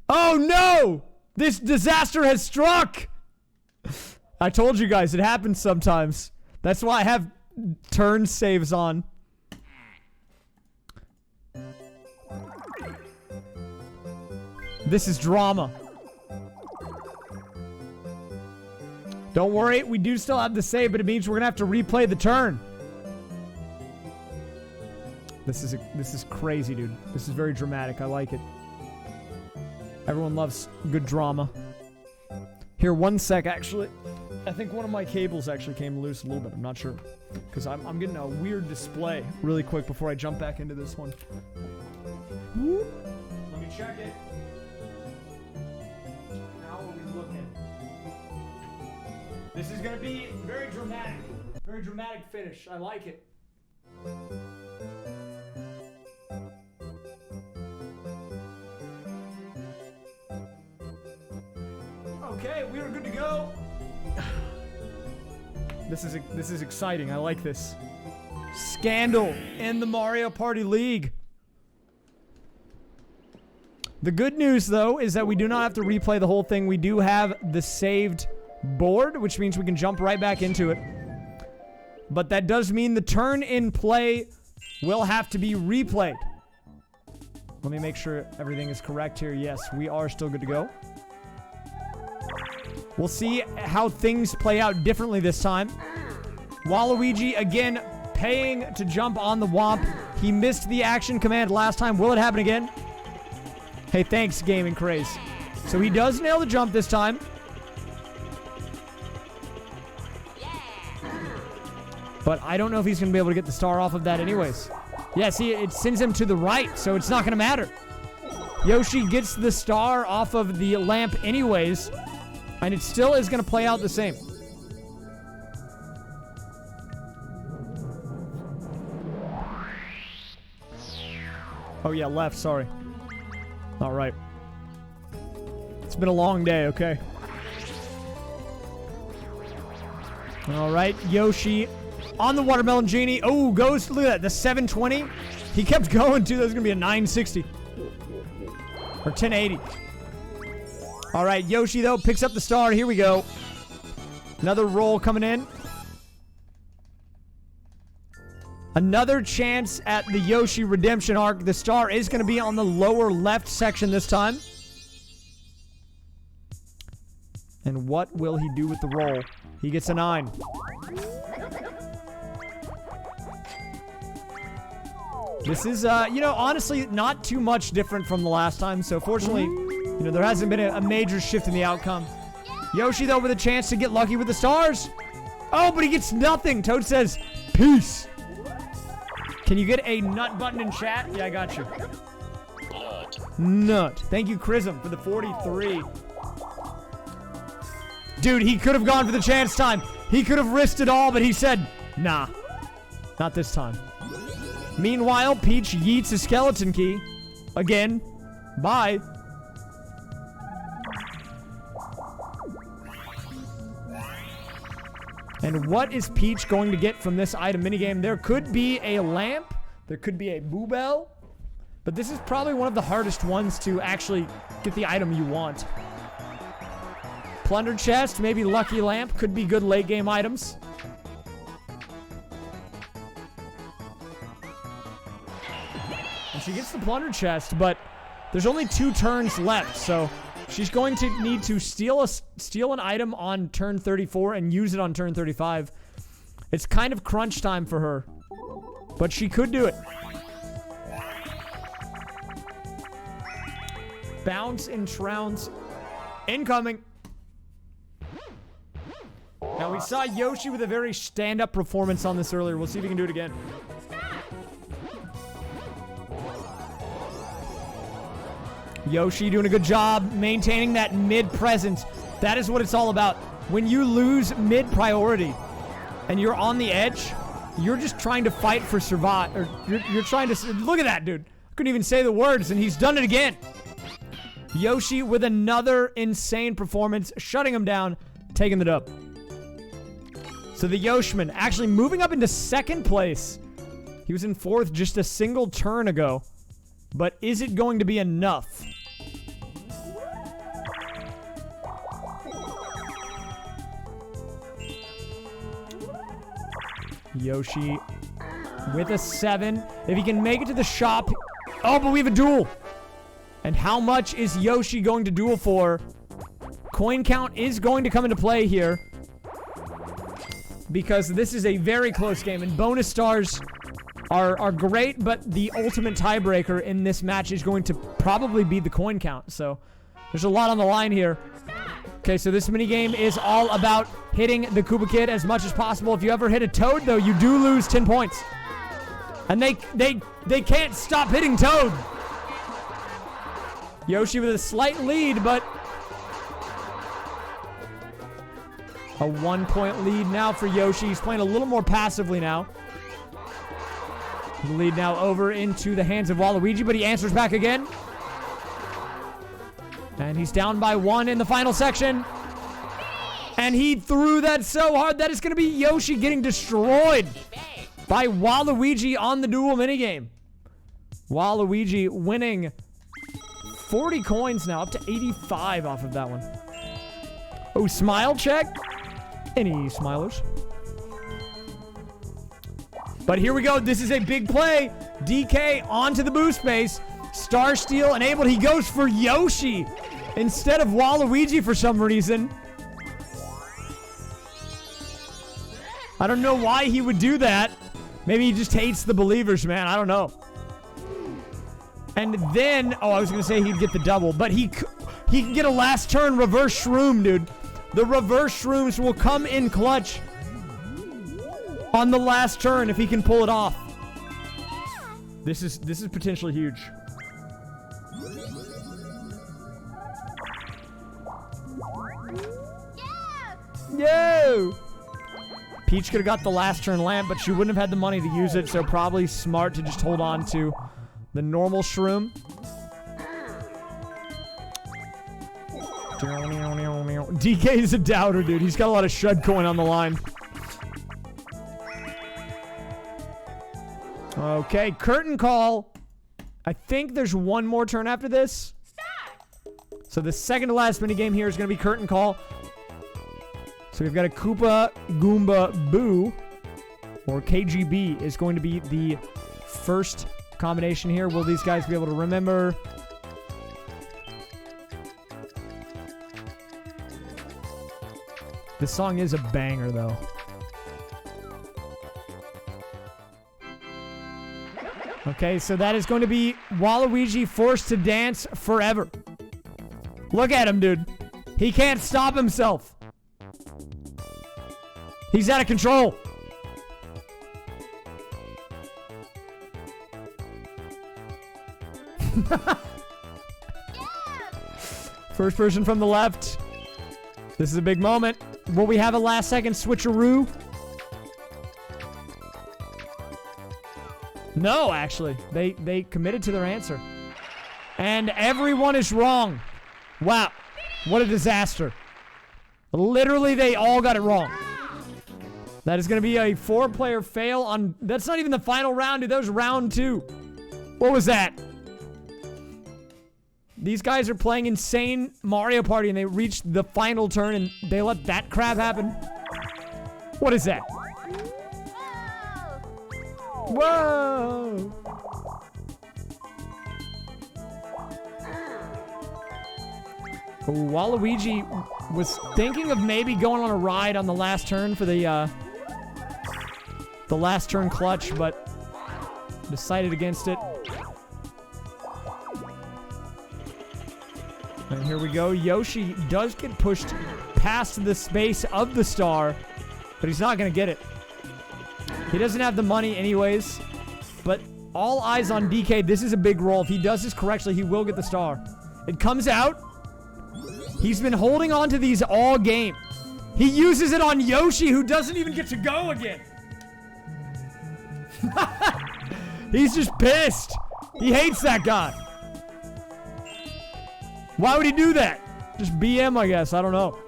Oh no! This disaster has struck! I told you guys, it happens sometimes. That's why I have turn saves on. This is drama. Don't worry, we do still have the save, but it means we're gonna have to replay the turn. This is crazy, dude. This is very dramatic. I like it. Everyone loves good drama. Here, 1 sec, actually. I think one of my cables actually came loose a little bit. I'm not sure. Because I'm getting a weird display really quick before I jump back into this one. Let me check it. How are we looking? This is going to be very dramatic. Very dramatic finish. I like it. Okay, we are good to go. This is exciting. I like this. Scandal in the Mario Party League. The good news, though, is that we do not have to replay the whole thing. We do have the saved board, which means we can jump right back into it. But that does mean the turn in play will have to be replayed. Let me make sure everything is correct here. Yes, we are still good to go. We'll see how things play out differently this time. Waluigi, again, paying to jump on the Womp. He missed the action command last time. Will it happen again? Hey, thanks, Gaming Craze. So he does nail the jump this time. But I don't know if he's going to be able to get the star off of that anyways. Yeah, see, it sends him to the right, so it's not going to matter. Yoshi gets the star off of the lamp anyways, and it still is going to play out the same. Oh, yeah, left, sorry. All right. It's been a long day, okay. All right, Yoshi on the Watermelon Genie. Oh, goes, look at that, the 720. He kept going, too. That was going to be a 960. Or 1080. All right, Yoshi, though, picks up the star. Here we go. Another roll coming in. Another chance at the Yoshi redemption arc. The star is going to be on the lower left section this time. And what will he do with the roll? He gets a 9. This is, you know, honestly, not too much different from the last time. So, fortunately, you know, there hasn't been a major shift in the outcome. Yoshi, though, with a chance to get lucky with the stars. Oh, but he gets nothing. Toad says, peace. Can you get a nut button in chat? Yeah, I got you. Nut. Thank you, Chrism, for the 43. Dude, he could have gone for the chance time. He could have risked it all, but he said, nah. Not this time. Meanwhile, Peach yeets a skeleton key. Again. Bye. And what is Peach going to get from this item minigame? There could be a lamp. There could be a boo bell. But this is probably one of the hardest ones to actually get the item you want. Plunder chest, maybe lucky lamp. Could be good late game items. And she gets the plunder chest, but there's only 2 turns left, so she's going to need to steal an item on turn 34 and use it on turn 35. It's kind of crunch time for her, but she could do it. Bounce and trounce incoming. Now, we saw Yoshi with a very stand-up performance on this earlier. We'll see if he can do it again. Yoshi doing a good job maintaining that mid-presence. That is what it's all about. When you lose mid-priority and you're on the edge, you're just trying to fight for survive. Or you're trying to... Look at that, dude. I couldn't even say the words, and he's done it again. Yoshi with another insane performance, shutting him down, taking the dub. So the Yoshman actually moving up into second place. He was in 4th just a single turn ago. But is it going to be enough? Yoshi with a 7. If he can make it to the shop. Oh, but we have a duel. And how much is Yoshi going to duel for? Coin count is going to come into play here. Because this is a very close game. And bonus stars are great, but the ultimate tiebreaker in this match is going to probably be the coin count. So there's a lot on the line here. Okay, so this minigame is all about hitting the Koopa Kid as much as possible. If you ever hit a Toad, though, you do lose 10 points. And they can't stop hitting Toad. Yoshi with a slight lead, but a 1-point lead now for Yoshi. He's playing a little more passively now. The lead now over into the hands of Waluigi, but he answers back again. And he's down by 1 in the final section. And he threw that so hard that it's going to be Yoshi getting destroyed by Waluigi on the duel minigame. Waluigi winning 40 coins now, up to 85 off of that one. Oh, smile check. Any smilers? But here we go. This is a big play. DK onto the boost base. Star Steal enabled. He goes for Yoshi instead of Waluigi for some reason. I don't know why he would do that. Maybe he just hates the believers, man. I don't know. And then, oh, I was going to say he'd get the double, but he can get a last turn reverse shroom, dude. The reverse shrooms will come in clutch on the last turn if he can pull it off. This is potentially huge. Yo! Peach could have got the last turn lamp, but she wouldn't have had the money to use it, so probably smart to just hold on to the normal shroom. DK is a doubter, dude. He's got a lot of Shud coin on the line. Okay, curtain call. I think there's one more turn after this. So the second to last minigame here is going to be curtain call. So we've got a Koopa Goomba Boo, or KGB is going to be the first combination here. Will these guys be able to remember? This song is a banger, though. Okay, so that is going to be Waluigi forced to dance forever. Look at him, dude. He can't stop himself. He's out of control. First person from the left. This is a big moment. Will we have a last second switcheroo? No, actually. They committed to their answer. And everyone is wrong. Wow. What a disaster. Literally, they all got it wrong. That is going to be a 4-player fail on... That's not even the final round, dude. That was round 2. What was that? These guys are playing insane Mario Party and they reached the final turn and they let that crap happen. What is that? Whoa! Oh, Waluigi was thinking of maybe going on a ride on the last turn for the last turn clutch, but decided against it. And here we go. Yoshi does get pushed past the space of the star, but he's not going to get it. He doesn't have the money anyways, but all eyes on DK. This is a big roll. If he does this correctly, he will get the star. It comes out. He's been holding on to these all game. He uses it on Yoshi, who doesn't even get to go again. He's just pissed. He hates that guy. Why would he do that? Just BM, I guess. I don't know.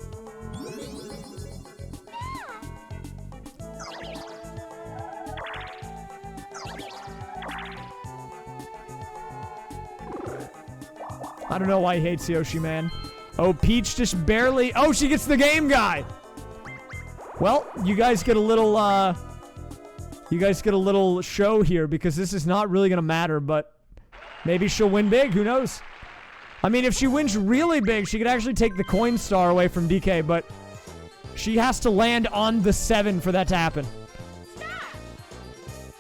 I don't know why he hates Yoshi, man. Oh, Peach just barely... Oh, she gets the game guy. Well, you guys get a little, show here because this is not really going to matter, but maybe she'll win big. Who knows? I mean, if she wins really big, she could actually take the coin star away from DK, but she has to land on the 7 for that to happen.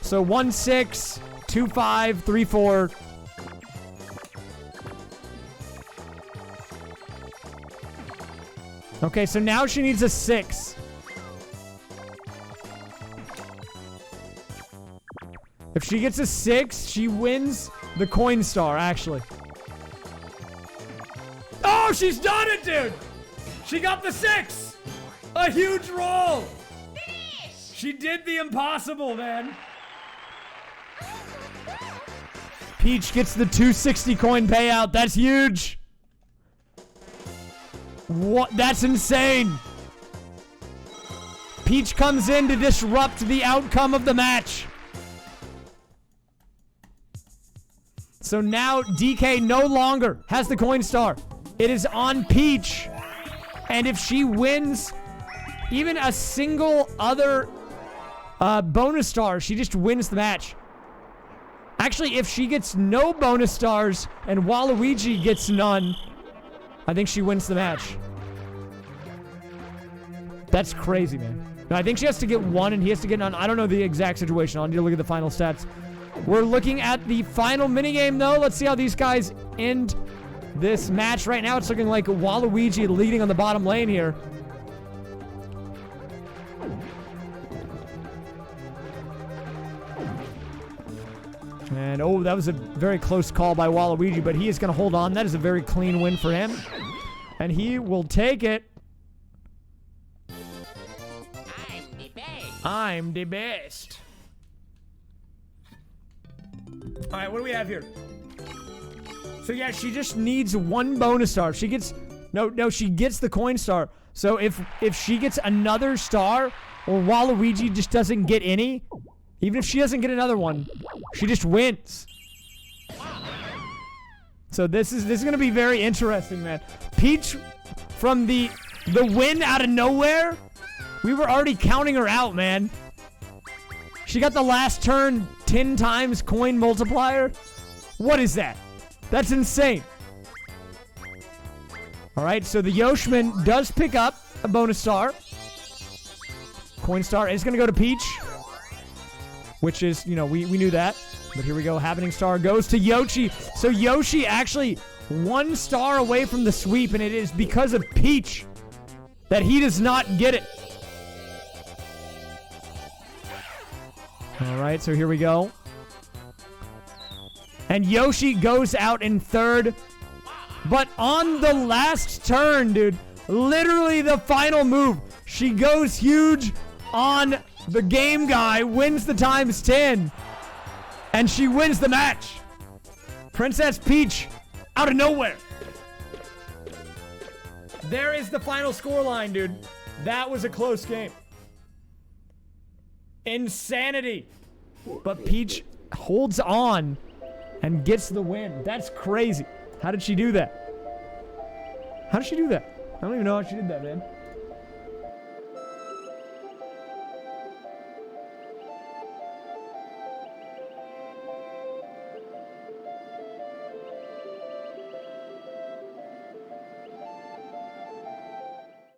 So 1-6, 2-5, 3-4. Okay, so now she needs a 6. If she gets a 6, she wins the coin star, actually. Oh, she's done it, dude! She got the 6! A huge roll! She did the impossible, man. Peach gets the 260 coin payout. That's huge. What? That's insane. Peach comes in to disrupt the outcome of the match. So now DK no longer has the coin star. It is on Peach. And if she wins even a single other bonus star, she just wins the match. Actually, Actually, if she gets no bonus stars and Waluigi gets none, I think she wins the match. That's crazy, man. No, I think she has to get one and he has to get none. I don't know the exact situation. I'll need to look at the final stats. We're looking at the final minigame, though. Let's see how these guys end this match. Right now, it's looking like Waluigi leading on the bottom lane here. And, oh, that was a very close call by Waluigi, but he is going to hold on. That is a very clean win for him. And he will take it. I'm the best. All right, what do we have here? So, yeah, she just needs one bonus star. She gets... No, she gets the coin star. So, if she gets another star, or Waluigi just doesn't get any, even if she doesn't get another one, she just wins. So, this is going to be very interesting, man. Peach, from the win out of nowhere, we were already counting her out, man. She got the last turn 10 times coin multiplier. What is that? That's insane. All right, so the Yoshman does pick up a bonus star. Coin star is going to go to Peach, which is, you know, we knew that. But here we go. Happening star goes to Yoshi. So Yoshi actually 1 star away from the sweep, and it is because of Peach that he does not get it. All right, so here we go. And Yoshi goes out in third. But on the last turn, dude, literally the final move, she goes huge on the game guy, wins the times 10, and she wins the match. Princess Peach out of nowhere. There is the final scoreline, dude. That was a close game. Insanity. But Peach holds on and gets the win. That's crazy. How did she do that? How did she do that? I don't even know how she did that, man.